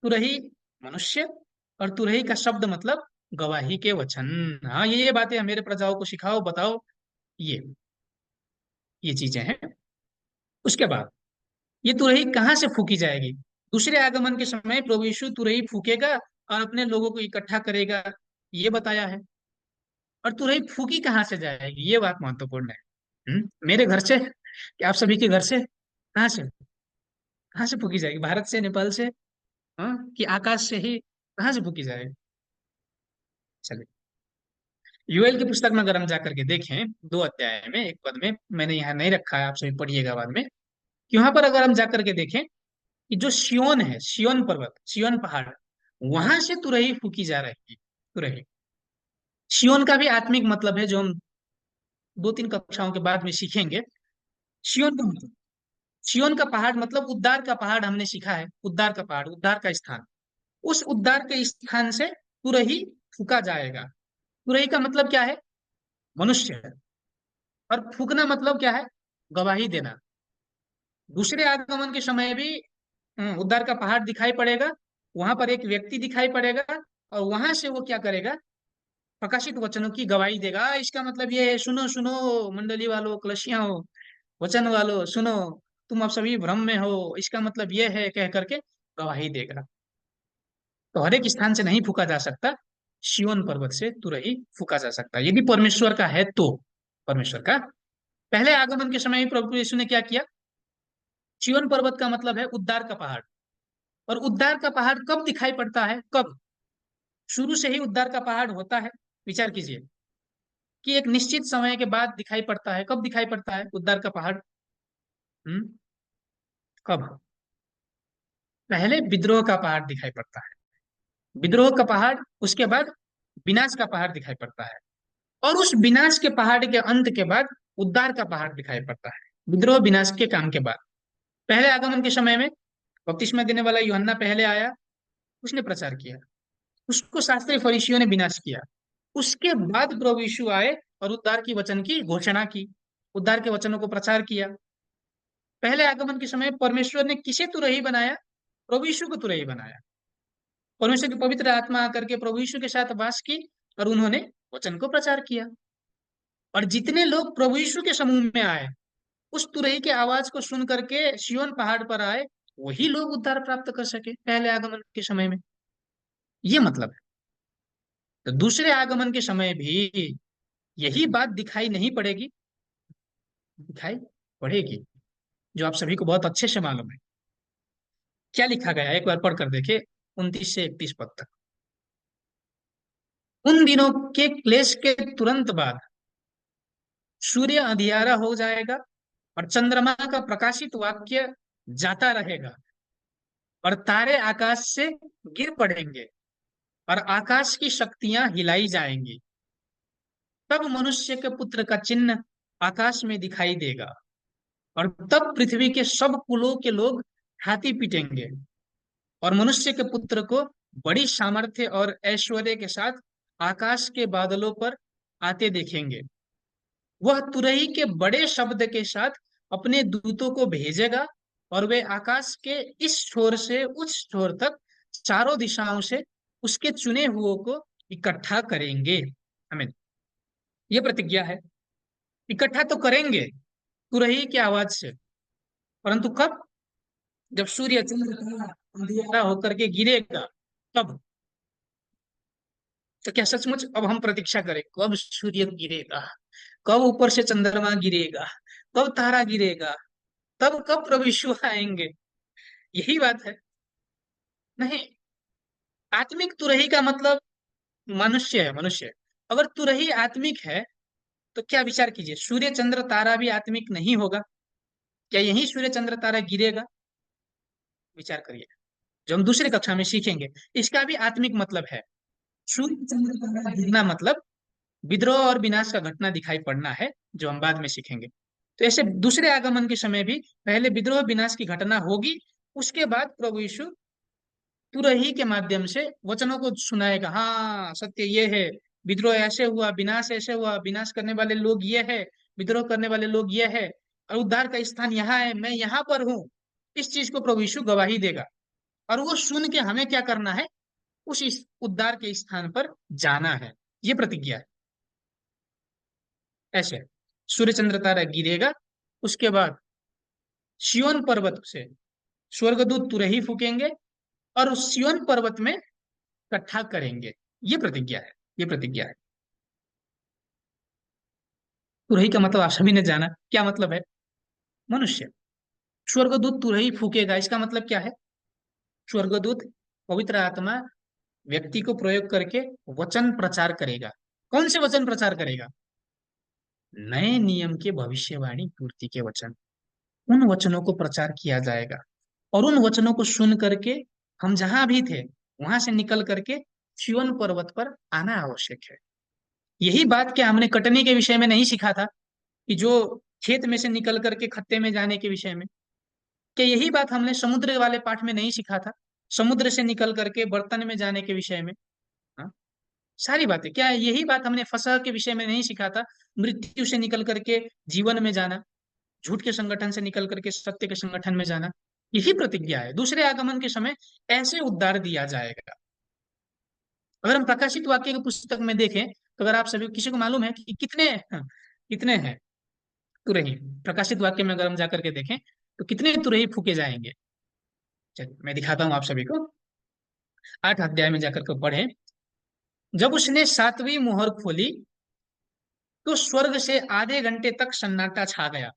A: तुरही मनुष्य। और तुरही का शब्द मतलब गवाही के वचन। हाँ, ये बातें मेरे प्रजाओं को सिखाओ, बताओ। ये ये चीजें हैं। उसके बाद ये तुरही कहाँ से फूकी जाएगी? दूसरे आगमन के समय प्रभु यीशु तुरही फूकेगा और अपने लोगों को इकट्ठा करेगा, ये बताया है। और तुरही फूकी कहाँ से जाएगी, ये बात महत्वपूर्ण है। मेरे घर से, कि आप सभी के घर से? कहाँ से? कहाँ से फूकी जाएगी? भारत से, नेपाल से? हाँ, कि आकाश से ही? कहाँ से फूकी जाएगी? चलिए, यूएल की पुस्तक में अगर हम जाकर के देखें, 2 अध्याय में, एक पद में, मैंने यहाँ नहीं रखा है, आप सभी पढ़िएगा बाद में, कि वहां पर अगर हम जाकर के देखें कि जो सियोन है, सियोन पर्वत, सियोन पहाड़, वहां से तुरही फूकी जा रही है। तुरही, सियोन का भी आत्मिक मतलब है, जो हम 2-3 कक्षाओं के बाद में सीखेंगे। सियोन का मतलब, सियोन का पहाड़ मतलब उद्धार का पहाड़, हमने सीखा है, उद्धार का पहाड़, उद्धार का स्थान। उस उद्धार के स्थान से तुरही फूका जाएगा। तुरही का मतलब क्या है? मनुष्य। और फूकना मतलब क्या है? गवाही देना। दूसरे आगमन के समय भी उद्धार का पहाड़ दिखाई पड़ेगा, वहां पर एक व्यक्ति दिखाई पड़ेगा, और वहां से वो क्या करेगा? प्रकाशित वचनों की गवाही देगा। इसका मतलब ये है, सुनो सुनो मंडली वालों, कलशिया हो, वचन वालों सुनो, तुम अब सभी भ्रम में हो, इसका मतलब ये है, कह करके गवाही देगा। तो हर एक स्थान से नहीं फूका जा सकता, सिय्योन पर्वत से तुरही फूका जा सकता है, यदि परमेश्वर का है तो। परमेश्वर का पहले आगमन के समय ही प्रभु यीशु ने क्या किया? सिय्योन पर्वत का मतलब है उद्धार का पहाड़। और उद्धार का पहाड़ कब दिखाई पड़ता है, कब? शुरू से ही उद्धार का पहाड़ होता है। विचार कीजिए कि एक निश्चित समय के बाद दिखाई पड़ता है। कब दिखाई पड़ता है उद्धार का पहाड़? हम्म कब? पहले विद्रोह का पहाड़ दिखाई पड़ता है, विद्रोह का पहाड़, उसके बाद विनाश का पहाड़ दिखाई पड़ता है, और उस विनाश के पहाड़ के अंत के बाद उद्धार का पहाड़ दिखाई पड़ता है, विद्रोह विनाश के काम के बाद। पहले आगमन के समय में बपतिस्मा देने वाला यूहन्ना पहले आया, उसने प्रचार किया, उसको शास्त्री फरीसियों ने विनाश किया। उसके बाद प्रभु यीशु आए और उद्धार की वचन की घोषणा की, उद्धार के वचनों को प्रचार किया। पहले आगमन के समय परमेश्वर ने किसे तुरही बनाया? प्रभु यीशु को तुरही बनाया। परमेश्वर की पवित्र आत्मा आकर के प्रभु यीशु के साथ वास की, और उन्होंने वचन को प्रचार किया। और जितने लोग प्रभु यीशु के समूह में आए, उस तुरही की आवाज को सुन करके सिय्योन पहाड़ पर आए, वही लोग उद्धार प्राप्त कर सके पहले आगमन के समय में। ये मतलब है। तो दूसरे आगमन के समय भी यही बात दिखाई नहीं पड़ेगी? दिखाई पड़ेगी, जो आप सभी को बहुत अच्छे से मालूम है। क्या लिखा गया है एक बार पढ़ कर देखे, 29 से 31 पद तक। उन दिनों के क्लेश के तुरंत बाद सूर्य अंधियारा हो जाएगा, और चंद्रमा का प्रकाशित वाक्य जाता रहेगा, और तारे आकाश से गिर पड़ेंगे, और आकाश की शक्तियां हिलाई जाएंगी। तब मनुष्य के पुत्र का चिन्ह आकाश में दिखाई देगा, और तब पृथ्वी के सब कुलों के लोग छाती पीटेंगे, और मनुष्य के पुत्र को बड़ी सामर्थ्य और ऐश्वर्य के साथ आकाश के बादलों पर आते देखेंगे। वह तुरही के बड़े शब्द के साथ अपने दूतों को भेजेगा, और वे आकाश के इस छोर से उस छोर तक चारों दिशाओं से उसके चुने हुओं को इकट्ठा करेंगे। हमें ये प्रतिज्ञा है, इकट्ठा तो करेंगे तुरही की आवाज से, परंतु कब? जब सूर्य चंद्र तारा अंधियारा होकर के गिरेगा, तब। तो क्या सचमुच अब हम प्रतीक्षा करें कब सूर्य गिरेगा, कब ऊपर से चंद्रमा गिरेगा, कब तारा गिरेगा, तब कब प्रभु यीशु आएंगे? यही बात है। नहीं, आत्मिक तुरही का मतलब मनुष्य है, मनुष्य। अगर तुरही आत्मिक है, तो क्या विचार कीजिए, सूर्य चंद्र तारा भी आत्मिक नहीं होगा? क्या यही सूर्य चंद्र तारा गिरेगा? विचार करिए, जो हम दूसरी कक्षा में सीखेंगे। इसका भी आत्मिक मतलब है। सूर्य चंद्र तारा गिरना मतलब विद्रोह और विनाश का घटना दिखाई पड़ना है, जो हम बाद में सीखेंगे। तो ऐसे दूसरे आगमन के समय भी पहले विद्रोह विनाश की घटना होगी, उसके बाद प्रभु यीशु तुरही के माध्यम से वचनों को सुनाएगा। हाँ, सत्य ये है, विद्रोह ऐसे हुआ, विनाश ऐसे हुआ, विनाश करने वाले लोग ये है, विद्रोह करने वाले लोग ये है, और उद्धार का स्थान यहाँ है, मैं यहाँ पर हूँ। इस चीज को प्रभु यीशु गवाही देगा, और वो सुन के हमें क्या करना है? उस उद्धार के स्थान पर जाना है। ये प्रतिज्ञा है। ऐसे सूर्य चंद्र तारा गिरेगा, उसके बाद सिय्योन पर्वत से स्वर्गदूत तुरही फूकेंगे, और उस सिय्योन पर्वत में इकट्ठा करेंगे। ये प्रतिज्ञा है, ये प्रतिज्ञा है। तुरही का मतलब आप सभी ने जाना, क्या मतलब है? मनुष्य। स्वर्गदूत तुरही फूकेगा, इसका मतलब क्या है? स्वर्गदूत, पवित्र आत्मा व्यक्ति को प्रयोग करके वचन प्रचार करेगा। कौन से वचन प्रचार करेगा? नए नियम के भविष्यवाणी पूर्ति के वचन। उन वचनों को प्रचार किया जाएगा, और उन वचनों को सुन करके हम जहां भी थे वहां से निकल करके सिय्योन पर्वत पर आना आवश्यक है। यही बात क्या हमने कटनी के विषय में नहीं सीखा था, कि जो खेत में से निकल करके खत्ते में जाने के विषय में? क्या यही बात हमने समुद्र वाले पाठ में नहीं सीखा था, समुद्र से निकल करके बर्तन में जाने के विषय में? हाँ? सारी बातें क्या यही बात हमने फसह के विषय में नहीं सीखा था, मृत्यु से निकल करके जीवन में जाना, झूठ के संगठन से निकल करके सत्य के संगठन में जाना? यही प्रतिज्ञा है। दूसरे आगमन के समय ऐसे उद्धार दिया जाएगा। अगर हम प्रकाशित वाक्य की पुस्तक में देखें, तो अगर आप सभी किसी को मालूम है कि कितने हैं तुरही प्रकाशित वाक्य में, अगर हम जाकर के देखें तो कितने तुरही फूके जाएंगे? चलिए मैं दिखाता हूं आप सभी को। 8 अध्याय में जाकर के पढ़े। जब उसने 7वीं मुहर खोली, तो स्वर्ग से आधे घंटे तक सन्नाटा छा गया।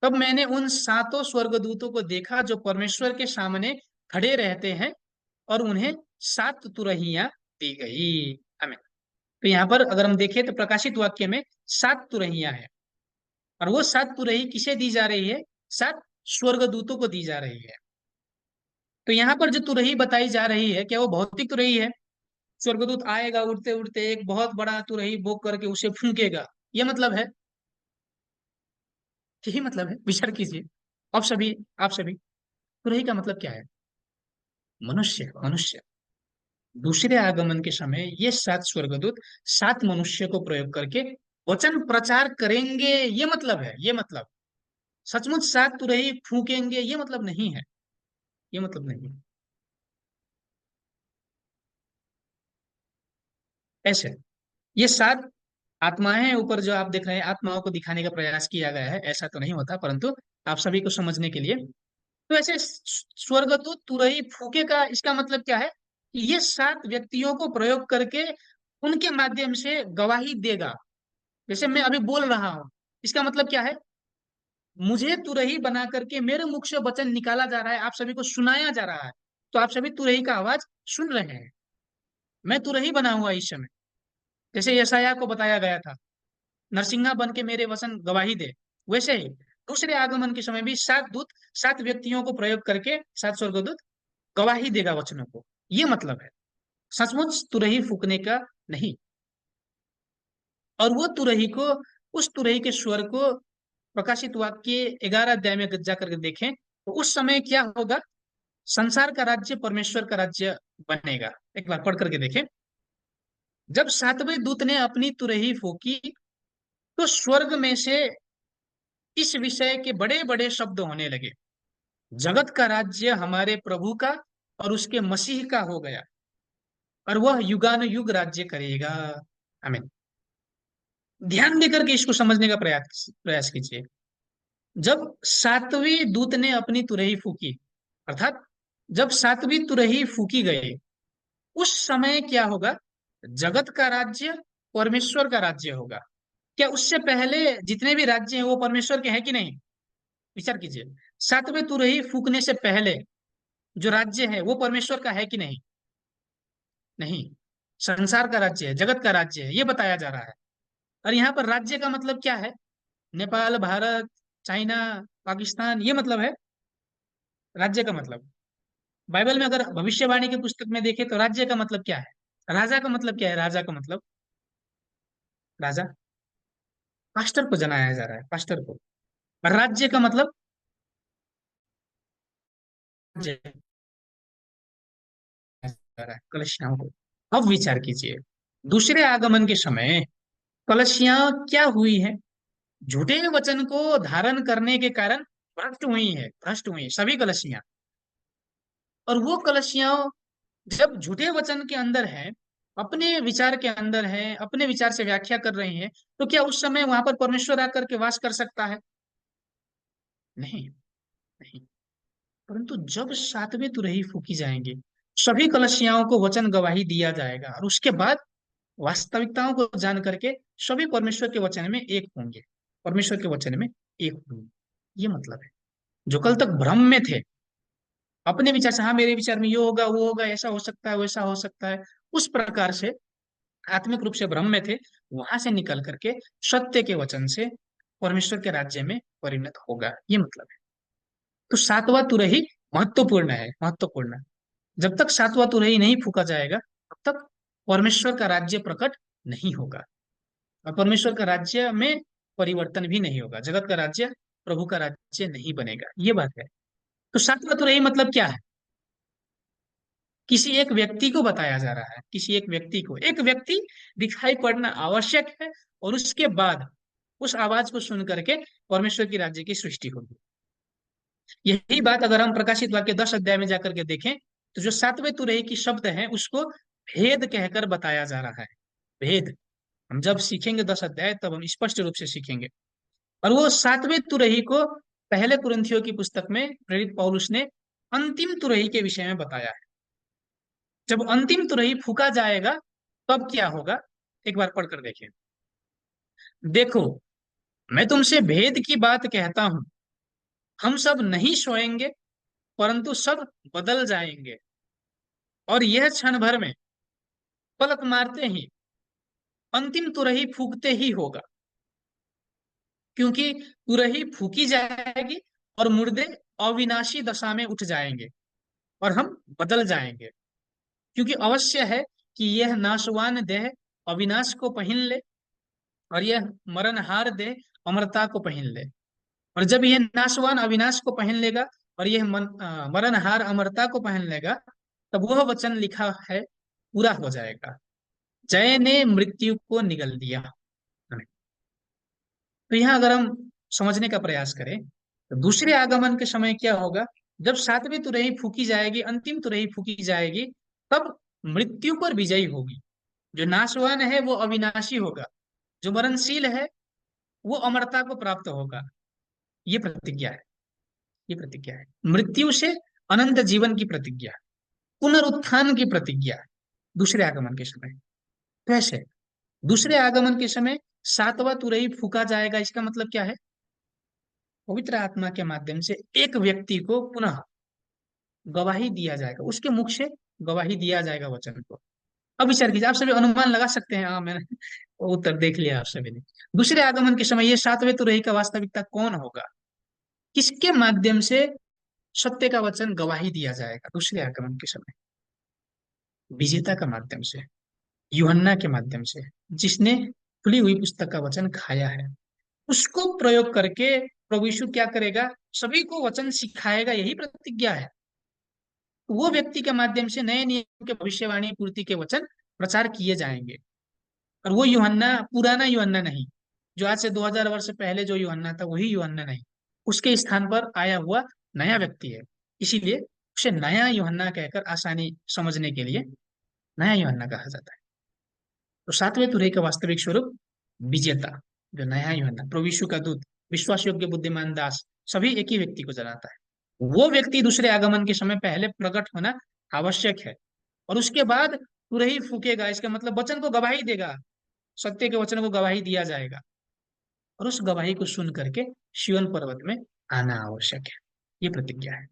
A: तब मैंने उन सातों स्वर्गदूतों को देखा, जो परमेश्वर के सामने खड़े रहते हैं, और उन्हें 7 तुरहियां दी गई। हमें तो यहाँ पर अगर हम देखें तो प्रकाशित वाक्य में 7 तुरहियां हैं, और वो 7 तुरही किसे दी जा रही है? 7 स्वर्गदूतों को दी जा रही है। तो यहाँ पर जो तुरही बताई जा रही है, क्या वो भौतिक तुरही है? स्वर्गदूत आएगा उड़ते उड़ते, एक बहुत बड़ा तुरही बोक करके उसे फूंकेगा, ये मतलब है? यही मतलब है। विचार कीजिए आप सभी, तुरही का मतलब क्या है? मनुष्य, मनुष्य। दूसरे आगमन के समय ये 7 स्वर्गदूत 7 मनुष्य को प्रयोग करके वचन प्रचार करेंगे, ये मतलब है। ये मतलब सचमुच 7 तुरही फूकेंगे, ये मतलब नहीं है। ये मतलब नहीं है। ऐसे ये 7 आत्माएं ऊपर जो आप देख रहे हैं, आत्माओं को दिखाने का प्रयास किया गया है, ऐसा तो नहीं होता, परंतु आप सभी को समझने के लिए। तो ऐसे स्वर्गदूत तुरही फूके का इसका मतलब क्या है कि ये 7 व्यक्तियों को प्रयोग करके उनके माध्यम से गवाही देगा। जैसे मैं अभी बोल रहा हूं, इसका मतलब क्या है, मुझे तुरही बना करके मेरे मुख से वचन निकाला जा रहा है, आप सभी को सुनाया जा रहा है। तो आप सभी तुरही का आवाज सुन रहे हैं। मैं तुरही बना हुआ इस समय, जैसे यशायाह को बताया गया था, नरसिंहा बन के मेरे वचन गवाही दे। वैसे ही दूसरे आगमन के समय भी 7 दूत, 7 व्यक्तियों को प्रयोग करके, 7 स्वर्गदूत गवाही देगा वचनों को। ये मतलब है, सचमुच तुरही फूकने का नहीं। और वो तुरही को, उस तुरही के स्वर को प्रकाशित वाक्य 11 अध्याय में जा करके देखें, तो उस समय क्या होगा, संसार का राज्य परमेश्वर का राज्य बनेगा। एक बार पढ़ करके देखें। जब 7वें दूत ने अपनी तुरही फूकी, तो स्वर्ग में से इस विषय के बड़े बड़े शब्द होने लगे, जगत का राज्य हमारे प्रभु का और उसके मसीह का हो गया, और वह युगानुयुग राज्य करेगा। आमीन। ध्यान देकर के इसको समझने का प्रयास प्रयास कीजिए। जब 7वें दूत ने अपनी तुरही फूकी, अर्थात जब 7वीं तुरही फूकी गई, उस समय क्या होगा, जगत का राज्य परमेश्वर का राज्य होगा। क्या उससे पहले जितने भी राज्य हैं वो परमेश्वर के हैं कि नहीं? विचार कीजिए। 7वें तुरही फूकने से पहले जो राज्य है वो परमेश्वर का है कि नहीं? नहीं। संसार का राज्य है, जगत का राज्य है, ये बताया जा रहा है। और यहाँ पर राज्य का मतलब क्या है? नेपाल, भारत, चाइना, पाकिस्तान, ये मतलब है राज्य का मतलब। बाइबल में अगर भविष्यवाणी की पुस्तक में देखें तो राज्य का मतलब क्या है? राजा का मतलब क्या है? राजा का मतलब, राजा पास्टर को जनाया जा रहा है, पास्टर को। और राज्य का मतलब, राज्य जा रहा है कलशियाओं को। अब विचार कीजिए, दूसरे आगमन के समय कलशियां क्या हुई है? झूठे वचन को धारण करने के कारण भ्रष्ट हुई है, भ्रष्ट हुई है सभी कलशियां। और वो कलशियां जब झूठे वचन के अंदर है, अपने विचार के अंदर है, अपने विचार से व्याख्या कर रही हैं, तो क्या उस समय वहां पर परमेश्वर आकर के वास कर सकता है? नहीं, नहीं। परंतु जब 7वें तुरही फूकी जाएंगे, सभी कलशियाओं को वचन गवाही दिया जाएगा, और उसके बाद वास्तविकताओं को जान करके सभी परमेश्वर के वचन में एक होंगे, परमेश्वर के वचन में एक होंगे। ये मतलब है, जो कल तक भ्रम में थे, अपने विचार से, हाँ मेरे विचार में ये होगा, वो होगा, ऐसा हो सकता है, वैसा हो सकता है, उस प्रकार से आत्मिक रूप से भ्रम में थे, वहां से निकल करके सत्य के वचन से परमेश्वर के राज्य में परिणत होगा। ये मतलब है। तो 7वां तुरही महत्वपूर्ण है, महत्वपूर्ण। जब तक 7वां तुरही नहीं फूका जाएगा, तब तक परमेश्वर का राज्य प्रकट नहीं होगा, और परमेश्वर का राज्य में परिवर्तन भी नहीं होगा, जगत का राज्य प्रभु का राज्य नहीं बनेगा। ये बात है। तो 7वां तुरही मतलब क्या है? किसी एक व्यक्ति को बताया जा रहा है, किसी एक व्यक्ति को, एक व्यक्ति दिखाई पड़ना आवश्यक है, और उसके बाद उस आवाज को सुन करके परमेश्वर की राज्य की सृष्टि होगी। यही बात अगर हम प्रकाशित वाक्य 10 अध्याय में जाकर के देखें, तो जो 7वें तुरही की शब्द है उसको भेद कहकर बताया जा रहा है। भेद, हम जब सीखेंगे 10 अध्याय तब हम स्पष्ट रूप से सीखेंगे। और वो 7वें तुरही को पहले कुरिन्थियों की पुस्तक में प्रेरित पौलुस ने अंतिम तुरही के विषय में बताया है। जब अंतिम तुरही फूका जाएगा तब क्या होगा, एक बार पढ़कर देखें। देखो, मैं तुमसे भेद की बात कहता हूं, हम सब नहीं सोएंगे, परंतु सब बदल जाएंगे, और यह क्षण भर में, पलक मारते ही, अंतिम तुरही फूकते ही होगा। क्योंकि तुरही फूकी जाएगी और मुर्दे अविनाशी दशा में उठ जाएंगे, और हम बदल जाएंगे। क्योंकि अवश्य है कि यह नाशवान देह अविनाश को पहन ले, और यह मरणहार देह अमरता को पहन ले। और जब यह नाशवान अविनाश को पहन लेगा, और यह मरणहार अमरता को पहन लेगा, तब वह वचन लिखा है पूरा हो जाएगा, जय ने मृत्यु को निगल दिया। तो यहाँ अगर हम समझने का प्रयास करें, तो दूसरे आगमन के समय क्या होगा, जब 7वीं तुरही फूकी जाएगी, अंतिम तुरही फूकी जाएगी, तब मृत्यु पर विजयी होगी। जो नाशवान है वो अविनाशी होगा, जो मरणशील है वो अमरता को प्राप्त होगा। ये प्रतिज्ञा है। ये प्रतिज्ञा है मृत्यु से अनंत जीवन की प्रतिज्ञा, पुनरुत्थान की प्रतिज्ञा दूसरे आगमन के समय। कैसे? दूसरे आगमन के समय सातवां तुरही फूका जाएगा। इसका मतलब क्या है? पवित्र आत्मा के माध्यम से एक व्यक्ति को पुनः गवाही दिया जाएगा, उसके मुख से गवाही दिया जाएगा वचन को। अब विचार कीजिए, आप सभी अनुमान लगा सकते हैं। हाँ, मैंने उत्तर देख लिया आप सभी ने। दूसरे आगमन के समय ये सातवें तुरही का वास्तविकता कौन होगा? किसके माध्यम से सत्य का वचन गवाही दिया जाएगा दूसरे आगमन के समय? विजेता का माध्यम से, यूहन्ना के माध्यम से, जिसने खुली हुई पुस्तक का वचन खाया है। उसको प्रयोग करके प्रभु यीशु क्या करेगा? सभी को वचन सिखाएगा। यही प्रतिज्ञा है। वो व्यक्ति के माध्यम से नए नियम के भविष्यवाणी पूर्ति के वचन प्रचार किए जाएंगे। और वो यूहन्ना पुराना यूहन्ना नहीं, जो आज से 2000 वर्ष पहले जो यूहन्ना था वही यूहन्ना नहीं, उसके स्थान पर आया हुआ नया व्यक्ति है। इसीलिए उसे नया यूहन्ना कहकर आसानी समझने के लिए नया यूहन्ना कहा जाता है। तो सातवें तुरही का वास्तविक स्वरूप विजेता, जो नया यूहन्ना, प्रभु यीशु का दूत, विश्वास योग्य बुद्धिमान दास, सभी एक ही व्यक्ति को जलाता है। वो व्यक्ति दूसरे आगमन के समय पहले प्रकट होना आवश्यक है, और उसके बाद तुरही फूकेगा। इसका मतलब वचन को गवाही देगा, सत्य के वचन को गवाही दिया जाएगा, और उस गवाही को सुन करके शिवन पर्वत में आना आवश्यक है। ये प्रतिज्ञा है।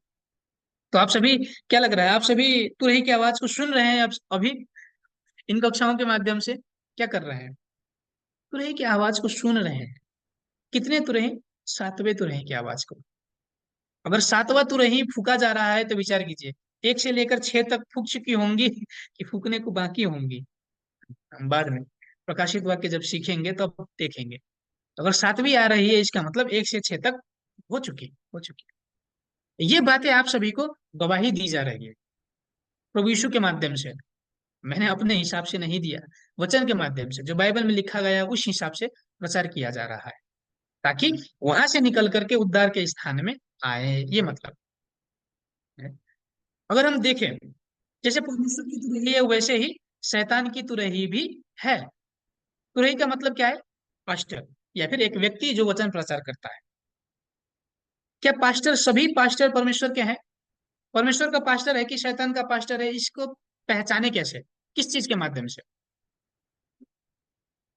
A: तो आप सभी, क्या लग रहा है, आप सभी तुरही की आवाज को सुन रहे हैं अब अभी इन कक्षाओं के माध्यम से? क्या कर रहे हैं? तुरही की आवाज को सुन रहे हैं। कितने तुरही? सातवें तुरही की आवाज को। अगर सातवां तुरही फूका जा रहा है तो विचार कीजिए, एक से लेकर छह तक फूक चुकी होंगी कि फूकने को बाकी होंगी? हम बाद में प्रकाशित वाक्य जब सीखेंगे तब देखेंगे। तो अगर सातवीं आ रही है, इसका मतलब एक से छह तक हो चुकी। ये बातें आप सभी को गवाही दी जा रही है प्रभु यीशु के माध्यम से। मैंने अपने हिसाब से नहीं दिया, वचन के माध्यम से जो बाइबल में लिखा गया उस हिसाब से प्रचार किया जा रहा है, ताकि वहां से निकल करके उद्धार के स्थान में आए। ये मतलब है। अगर हम देखें, जैसे परमेश्वर की तुरही है वैसे ही शैतान की तुरही भी है। तुरही का मतलब क्या है? पास्टर, या फिर एक व्यक्ति जो वचन प्रचार करता है। क्या पास्टर, सभी पास्टर परमेश्वर के हैं? परमेश्वर का पास्टर है कि शैतान का पास्टर है? इसको पहचाने कैसे? किस चीज के माध्यम से?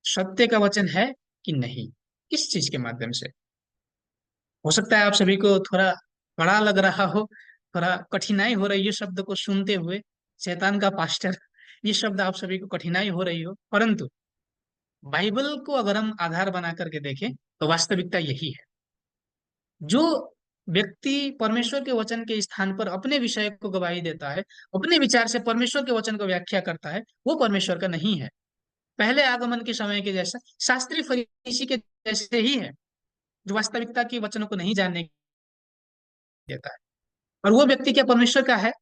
A: सत्य का वचन है कि नहीं, किस चीज के माध्यम से? हो सकता है आप सभी को थोड़ा बड़ा लग रहा हो, थोड़ा कठिनाई हो रही है शब्द को सुनते हुए। शैतान का पास्टर, ये शब्द आप सभी को कठिनाई हो रही हो, परंतु बाइबल को अगर हम आधार बना करके देखें तो वास्तविकता यही है। जो व्यक्ति परमेश्वर के वचन के स्थान पर अपने विषय को गवाही देता है, अपने विचार से परमेश्वर के वचन को व्याख्या करता है, वो परमेश्वर का नहीं है। पहले आगमन के समय के जैसा शास्त्री फरीसी के जैसे ही है, जो वास्तविकता के वचनों को नहीं जानने देता है। और वो व्यक्ति क्या परमेश्वर का है?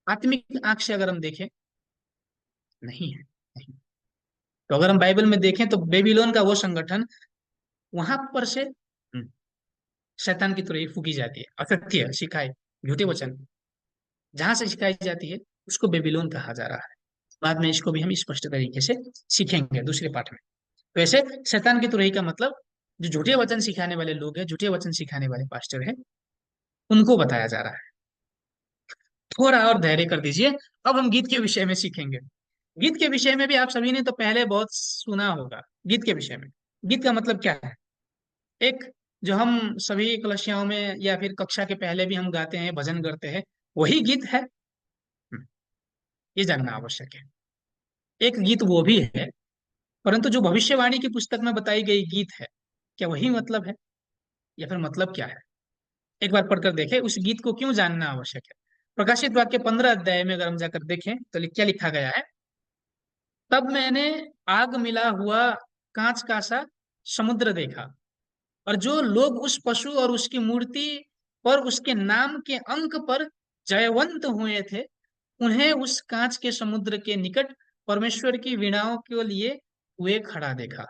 A: आत्मिक आंख से अगर हम देखें, नहीं है। नहीं। तो अगर हम बाइबल में देखें तो बेबीलोन का वो संगठन, वहां पर से शैतान की तुरही फूकी जाती है, असत्य सिखाए, झूठे वचन जहां से सिखाई जाती है उसको बेबीलोन कहा जा रहा है। बाद में इसको भी हम स्पष्ट तरीके से सीखेंगे दूसरे पाठ में। तो ऐसे शैतान की तुरही का मतलब जो झूठे वचन सिखाने वाले लोग हैं, झूठे वचन सिखाने वाले पास्टर हैं, उनको बताया जा रहा है। थोड़ा और धैर्य कर दीजिए, अब हम गीत के विषय में सीखेंगे। गीत के विषय में भी आप सभी ने तो पहले बहुत सुना होगा। गीत के विषय में, गीत का मतलब क्या है? एक, जो हम सभी कलसियाओं में या फिर कक्षा के पहले भी हम गाते हैं, भजन करते हैं, वही गीत है। ये जानना आवश्यक है। एक गीत वो भी है, परंतु जो भविष्यवाणी की पुस्तक में बताई गई गीत है, क्या वही मतलब है, या फिर मतलब क्या है? एक बार पढ़कर देखें, उस गीत को क्यों जानना आवश्यक है। प्रकाशित वाक्य 15 अध्याय में अगर हम जाकर देखें तो क्या लिखा गया है? तब मैंने आग मिला हुआ कांच का सा समुद्र देखा, और जो लोग उस पशु और उसकी मूर्ति पर उसके नाम के अंक पर जयवंत हुए थे, उन्हें उस कांच के समुद्र के निकट परमेश्वर की वीणाओं के लिए हुए खड़ा देखा।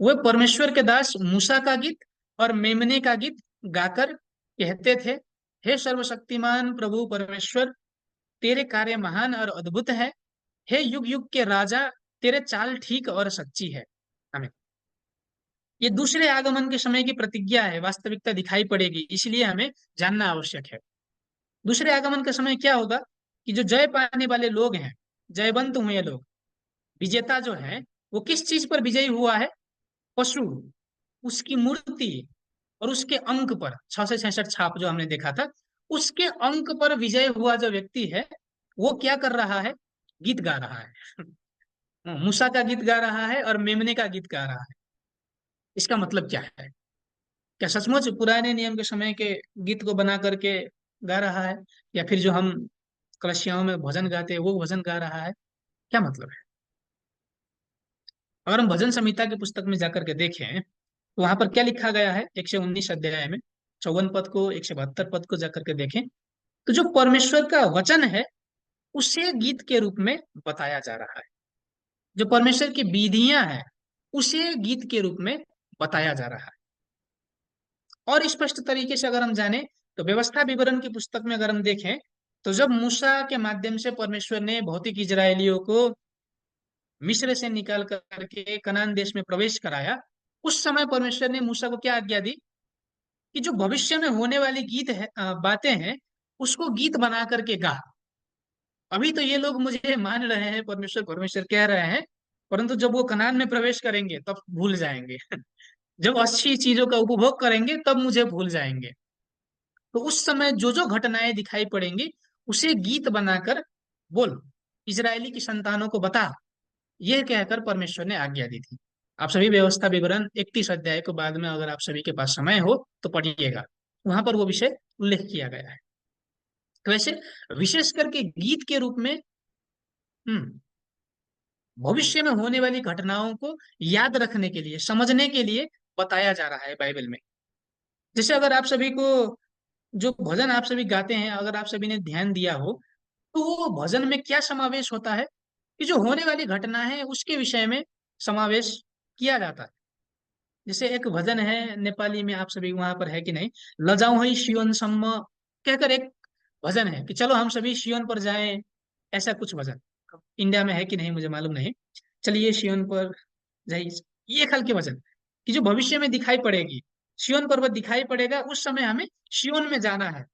A: वे परमेश्वर के दास मूसा का गीत और मेमने का गीत गाकर कहते थे, हे सर्वशक्तिमान प्रभु परमेश्वर, तेरे कार्य महान और अद्भुत है। हे युग युग के राजा, तेरे चाल ठीक और सच्ची है। हमें ये दूसरे आगमन के समय की प्रतिज्ञा है, वास्तविकता दिखाई पड़ेगी, इसलिए हमें जानना आवश्यक है। दूसरे आगमन के समय क्या होगा कि जो जय पाने वाले लोग हैं, जयवंत हुए लोग, विजेता जो है, वो किस चीज पर विजयी हुआ है? पशु, उसकी मूर्ति और उसके अंक पर, 666 छाप जो हमने देखा था, उसके अंक पर विजय हुआ जो व्यक्ति है, वो क्या कर रहा है? गीत गा रहा है। मूसा का गीत गा रहा है और मेमने का गीत गा रहा है। इसका मतलब क्या है? क्या सचमुच पुराने नियम के समय के गीत को बना करके गा रहा है, या फिर जो हम कलसियाओं में भजन गाते हैं वो भजन गा रहा है? क्या मतलब है? अगर हम भजन संहिता की पुस्तक में जाकर के देखें तो वहां पर क्या लिखा गया है, 119 अध्याय में 54 पद को, 172 पद को जाकर के देखें, तो जो परमेश्वर का वचन है उसे गीत के रूप में बताया जा रहा है। जो परमेश्वर की विधियां हैं उसे गीत के रूप में बताया जा रहा है। और स्पष्ट तरीके से अगर हम जाने तो व्यवस्था विवरण की पुस्तक में अगर हम देखें, तो जब मूसा के माध्यम से परमेश्वर ने भौतिक इजरायलियों को मिस्र से निकाल करके कनान देश में प्रवेश कराया, उस समय परमेश्वर ने मूसा को क्या आज्ञा दी कि जो भविष्य में होने वाली गीत है, बातें हैं, उसको गीत बना करके गा। अभी तो ये लोग मुझे मान रहे हैं, परमेश्वर परमेश्वर कह रहे हैं, परंतु जब वो कनान में प्रवेश करेंगे तब भूल जाएंगे। जब अच्छी चीजों का उपभोग करेंगे तब मुझे भूल जाएंगे। तो उस समय जो जो घटनाएं दिखाई पड़ेंगी उसे गीत बनाकर बोल, इजरायली की संतानों को बता, यह कहकर परमेश्वर ने आज्ञा दी थी। आप सभी व्यवस्था विवरण 31 अध्याय को बाद में अगर आप सभी के पास समय हो तो पढ़िएगा, वहां पर वो विषय उल्लेख किया गया है। तो वैसे विशेष करके गीत के रूप में हम्म भविष्य में होने वाली घटनाओं को याद रखने के लिए, समझने के लिए बताया जा रहा है बाइबल में। जैसे अगर आप सभी को जो भजन आप सभी गाते हैं, अगर आप सभी ने ध्यान दिया हो, तो वो भजन में क्या समावेश होता है कि जो होने वाली घटना है उसके विषय में समावेश किया जाता है। जैसे एक भजन है नेपाली में, आप सभी वहां पर है कि नहीं, लजाऊ है सियोन सम्म कहकर एक भजन है कि चलो हम सभी सियोन पर जाएं, ऐसा कुछ भजन इंडिया में है कि नहीं मुझे मालूम नहीं। चलिए सियोन पर जाइए, ये खल के वचन कि जो भविष्य में दिखाई पड़ेगी, सियोन पर्वत दिखाई पड़ेगा, उस समय हमें सियोन में जाना है।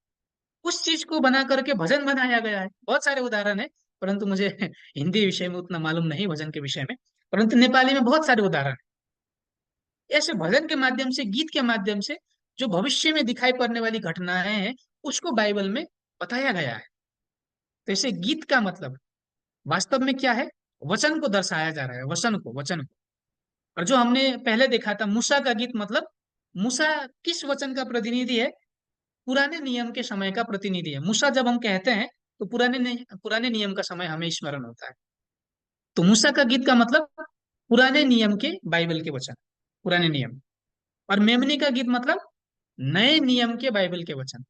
A: उस चीज को बना करके भजन बनाया गया है। बहुत सारे उदाहरण है, परंतु मुझे हिंदी विषय में उतना मालूम नहीं भजन के विषय में, परंतु नेपाली में बहुत सारे उदाहरण है। ऐसे भजन के माध्यम से, गीत के माध्यम से जो भविष्य में दिखाई पड़ने वाली घटनाएं हैं उसको बाइबल में बताया गया है। तो इसे गीत का मतलब वास्तव में क्या है? वचन को दर्शाया जा रहा है, वचन को। और जो हमने पहले देखा था मूसा का गीत, मतलब मूसा किस वचन का प्रतिनिधि है? पुराने नियम के समय का प्रतिनिधि है। मूसा जब हम कहते हैं तो पुराने नियम का समय हमें स्मरण होता है। तो मूसा का गीत का मतलब पुराने नियम के बाइबल के वचन, पुराने नियम। और मेमने का गीत मतलब नए नियम के बाइबल के वचन।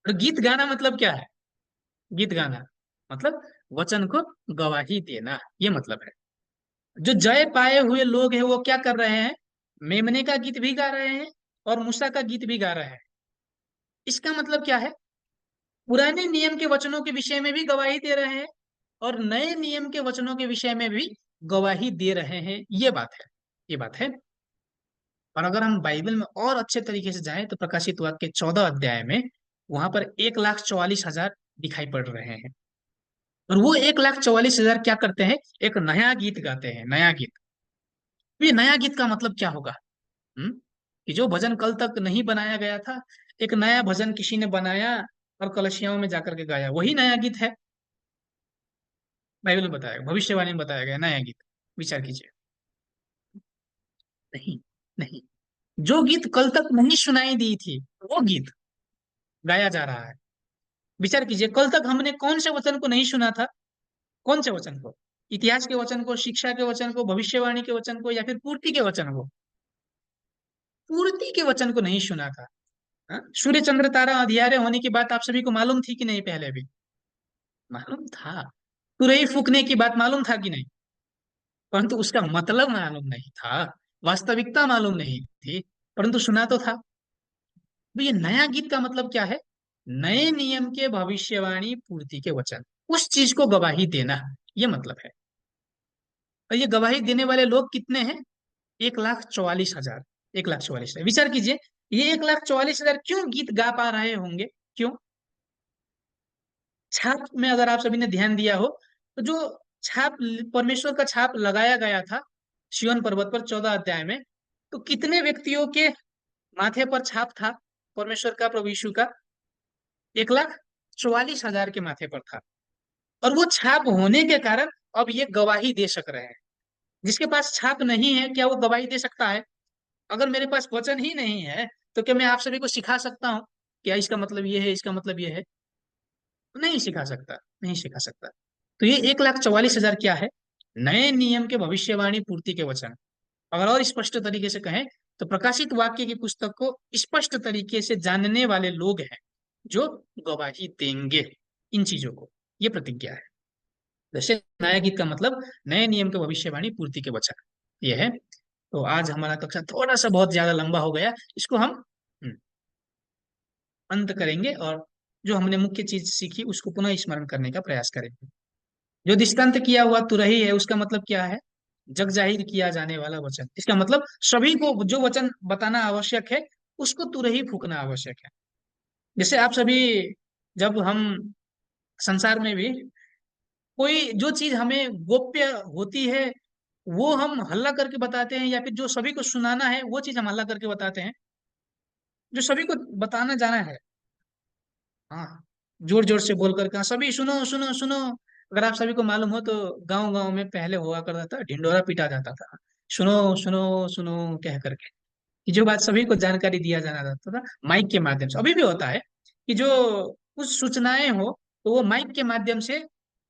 A: और गीत गाना मतलब क्या है? गीत गाना मतलब वचन को गवाही देना, ये मतलब है। जो जय पाए हुए लोग हैं वो क्या कर रहे हैं? मेमने का गीत भी गा रहे हैं और मूसा का गीत भी गा रहे हैं। इसका मतलब क्या है? पुराने नियम के वचनों के विषय में भी गवाही दे रहे हैं और नए नियम के वचनों के विषय में भी गवाही दे रहे हैं, ये बात है। ये बात है। और अगर हम बाइबल में और अच्छे तरीके से जाएं तो प्रकाशित वाक्य 14 अध्याय में वहां पर 1,44,000 दिखाई पड़ रहे हैं। और वो 1,44,000 क्या करते हैं? एक नया गीत गाते हैं, नया गीत। तो ये नया गीत का मतलब क्या होगा? हम्म कि जो भजन कल तक नहीं बनाया गया था, एक नया भजन किसी ने बनाया और कलसियाओं में जाकर के गाया, वही नया गीत है। बाइबल में बताया गया, भविष्यवाणी में बताया गया नया गीत। विचार कीजिए। नहीं, नहीं, जो गीत कल तक नहीं सुनाई दी थी वो गीत गाया जा रहा है। विचार कीजिए, कल तक हमने कौन से वचन को नहीं सुना था? कौन से वचन को? इतिहास के वचन को, शिक्षा के वचन को, भविष्यवाणी के वचन को, या फिर पूर्ति के वचन को? पूर्ति के वचन को नहीं सुना था। हाँ? सूर्य चंद्र तारा अंधियारे होने की बात आप सभी को मालूम थी कि नहीं? पहले भी मालूम था। तुरई फूकने की बात मालूम था कि नहीं? परंतु उसका मतलब मालूम नहीं था, वास्तविकता मालूम नहीं थी, परंतु सुना तो था। तो ये नया गीत का मतलब क्या है? नए नियम के भविष्यवाणी पूर्ति के वचन, उस चीज को गवाही देना, ये मतलब है। और ये गवाही देने वाले लोग कितने हैं? 1,44,000। 1,44,000, विचार कीजिए। ये 1,44,000 क्यों गीत गा पा रहे होंगे? क्यों? छाप में अगर आप सभी ने ध्यान दिया हो, तो जो छाप, परमेश्वर का छाप लगाया गया था सिय्योन पर्वत पर 14 अध्याय में, तो कितने व्यक्तियों के माथे पर छाप था परमेश्वर का, प्रभु यीशु का? 1,44,000 के माथे पर था। और वो छाप होने के कारण अब ये गवाही दे सक रहे हैं। जिसके पास छाप नहीं है, क्या वो गवाही दे सकता है? अगर मेरे पास वचन ही नहीं है, तो क्या मैं आप सभी को सिखा सकता हूँ क्या इसका मतलब ये है, इसका मतलब ये है? नहीं सिखा सकता, नहीं सिखा सकता। तो ये 1,44,000 क्या है? नए नियम के भविष्यवाणी पूर्ति के वचन। अगर और स्पष्ट तरीके से कहें, तो प्रकाशित वाक्य की पुस्तक को स्पष्ट तरीके से जानने वाले लोग हैं जो गवाही देंगे इन चीजों को। ये प्रतिज्ञा है। जैसे नया गीत का मतलब नए नियम के भविष्यवाणी पूर्ति के वचन, ये है। तो आज हमारा कक्षा थोड़ा सा बहुत ज्यादा लंबा हो गया, इसको हम अंत करेंगे और जो हमने मुख्य चीज सीखी उसको पुनः स्मरण करने का प्रयास करेंगे। जो दृष्टांत किया हुआ तुरही है, उसका मतलब क्या है? जग जाहिर किया जाने वाला वचन। इसका मतलब सभी को जो वचन बताना आवश्यक है, उसको तुरही फूकना आवश्यक है। जैसे आप सभी, जब हम संसार में भी कोई जो चीज हमें गोप्य होती है, वो हम हल्ला करके बताते हैं, या फिर जो सभी को सुनाना है वो चीज हम हल्ला करके बताते हैं। जो सभी को बताना जाना है, हाँ, जोर जोर से बोल करके, हाँ, सभी सुनो सुनो सुनो। अगर आप सभी को मालूम हो, तो गांव गांव में पहले हुआ करता था, ढिंडोरा पीटा जाता था, सुनो सुनो सुनो कह करके, कि जो बात सभी को जानकारी दिया जाना जाता था माइक के माध्यम से। अभी भी होता है कि जो कुछ सूचनाएं हो, तो वो माइक के माध्यम से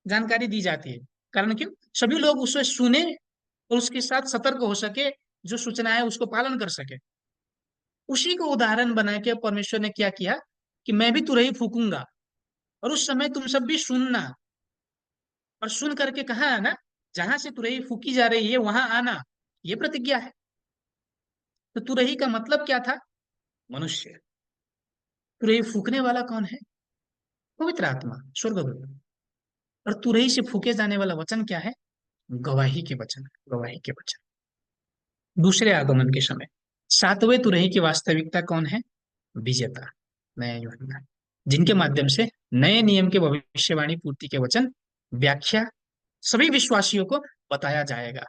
A: जानकारी दी जाती है। कारण क्यों? सभी लोग उसे सुने और उसके साथ सतर्क हो सके, जो सूचना है उसको पालन कर सके। उसी को उदाहरण बना के परमेश्वर ने क्या किया, कि मैं भी तुरही फूकूंगा, और उस समय तुम सब भी सुनना। और सुन करके कहा आना, जहां से तुरही फूकी जा रही है वहां आना। ये प्रतिज्ञा है। तो तुरही का मतलब क्या था? मनुष्य। तुरही फूकने वाला कौन है? पवित्र आत्मा, स्वर्गदूत। और तुरही से फूके जाने वाला वचन क्या है? गवाही के वचन, गवाही के वचन। दूसरे आगमन के समय सातवें तुरही की वास्तविकता कौन है? विजेता, नया यूहन्ना, जिनके माध्यम से नए नियम के भविष्यवाणी पूर्ति के वचन, व्याख्या सभी विश्वासियों को बताया जाएगा।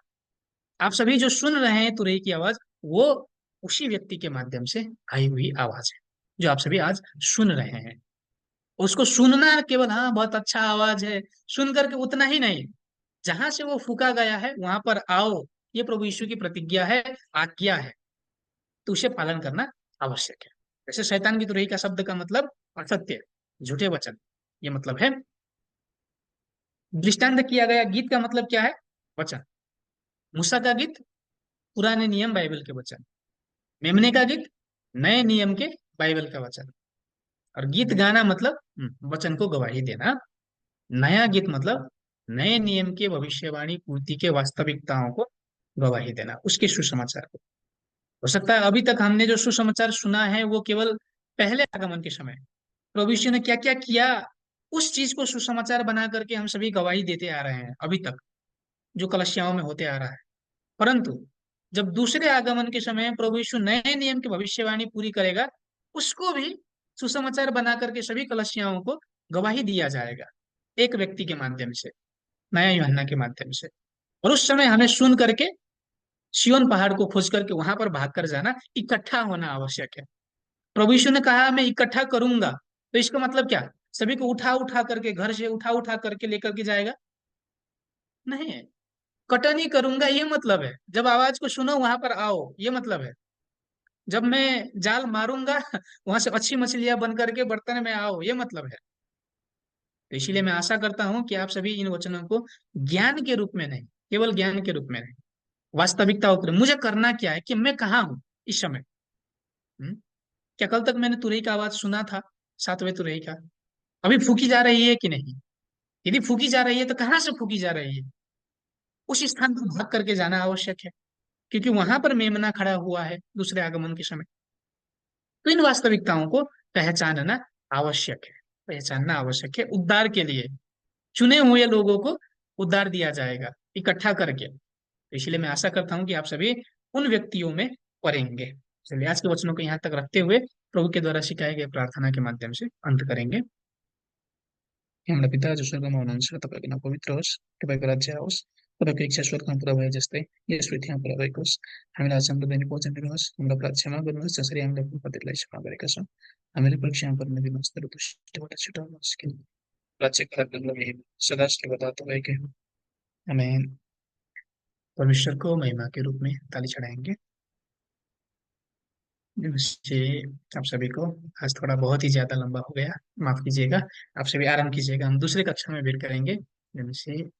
A: आप सभी जो सुन रहे हैं तुरही की आवाज, वो उसी व्यक्ति के माध्यम से आई हुई आवाज है, जो आप सभी आज सुन रहे हैं। उसको सुनना केवल, हाँ बहुत अच्छा आवाज है, सुन करके उतना ही नहीं, जहां से वो फूका गया है वहां पर आओ। ये प्रभु यीशु की प्रतिज्ञा है, आज्ञा है। तो उसे पालन करना आवश्यक है। जैसे शैतान की तुरही का शब्द का मतलब असत्य, झूठे वचन, ये मतलब है। दृष्टांत किया गया गीत का मतलब क्या है? वचन। मूसा का गीत पुराने नियम बाइबल के वचन, मेमने का गीत नए नियम के बाइबल का वचन। और गीत गाना मतलब वचन को गवाही देना। नया गीत मतलब नए नियम के भविष्यवाणी पूर्ति के वास्तविकताओं को गवाही देना, उसके सुसमाचार को। हो सकता है अभी तक हमने जो सुसमाचार सुना है वो केवल पहले आगमन के समय प्रभु यीशु ने क्या क्या किया, उस चीज को सुसमाचार बना करके हम सभी गवाही देते आ रहे हैं अभी तक, जो कलसियाओं में होते आ रहा है। परंतु जब दूसरे आगमन के समय प्रभु यीशु नए नियम की भविष्यवाणी पूरी करेगा, उसको भी सुसमाचार बना करके सभी कलसियाओं को गवाही दिया जाएगा, एक व्यक्ति के माध्यम से, नया यूहन्ना के माध्यम से। और उस समय हमें सुन करके सिय्योन पहाड़ को खोज करके वहां पर भाग कर जाना, इकट्ठा होना आवश्यक है। प्रभु यीशु ने कहा मैं इकट्ठा करूंगा, तो इसका मतलब क्या? सभी को उठा उठा करके, घर से उठा उठा करके लेकर के जाएगा? नहीं। कटनी करूंगा ये मतलब है, जब आवाज को सुनो वहां पर आओ, ये मतलब है। जब मैं जाल मारूंगा वहां से अच्छी मछलियां बन करके बर्तन में आओ, ये मतलब है। तो इसीलिए मैं आशा करता हूं कि आप सभी इन वचनों को ज्ञान के रूप में नहीं, केवल ज्ञान के रूप में नहीं, वास्तविकता उतरे मुझे करना क्या है, कि मैं कहाँ हूँ इस समय। हम्म? क्या कल तक मैंने तुरही का आवाज सुना था? सातवें तुरही का अभी फूकी जा रही है कि नहीं? यदि फूकी जा रही है तो कहाँ से फूकी जा रही है? उस स्थान पर भाग करके जाना आवश्यक है, क्योंकि वहां पर मेमना खड़ा हुआ है दूसरे आगमन के समय। तो इन वास्तविकताओं को पहचानना आवश्यक है, पहचानना आवश्यक है उद्धार के लिए। चुने हुए लोगों को उद्धार दिया जाएगा इकट्ठा करके। तो इसलिए मैं आशा करता हूँ कि आप सभी उन व्यक्तियों में पढ़ेंगे। चलिए आज के वचनों को यहाँ तक रखते हुए प्रभु के द्वारा सिखाए गए प्रार्थना के माध्यम से अंत करेंगे। हे हाम्रा पिता जो स्वर्गमा हुनुहुन्छ तपाईँको नाम पवित्र होस्, तपाईँको राज्य आओस्, तपाईँको इच्छा स्वर्गमा पुरा भए जस्तै यस पृथ्वीमा पुरा भएको होस्। हामीलाई आज हाम्रो दैनिक भोजन दिनुहोस्, हाम्रो अपराध क्षमा गर्नुहोस् जसरी हामीले आफ्नो प्रतिलाई क्षमा गरेका छौँ। हामीलाई परीक्षामा पर्न दिनुहोस् तर दुष्टबाट छुटाउनुहोस्, किनकि राज्य खराब महिमा सदा सर्वदा तपाईँकै हो। हमें परमेश्वर को महिमा के रूप में ताली चढ़ाएंगे। नमस्ते आप सभी को। आज थोड़ा बहुत ही ज्यादा लंबा हो गया, माफ कीजिएगा। आप सभी आराम कीजिएगा, हम दूसरे कक्षा में फिर करेंगे। नमस्ते।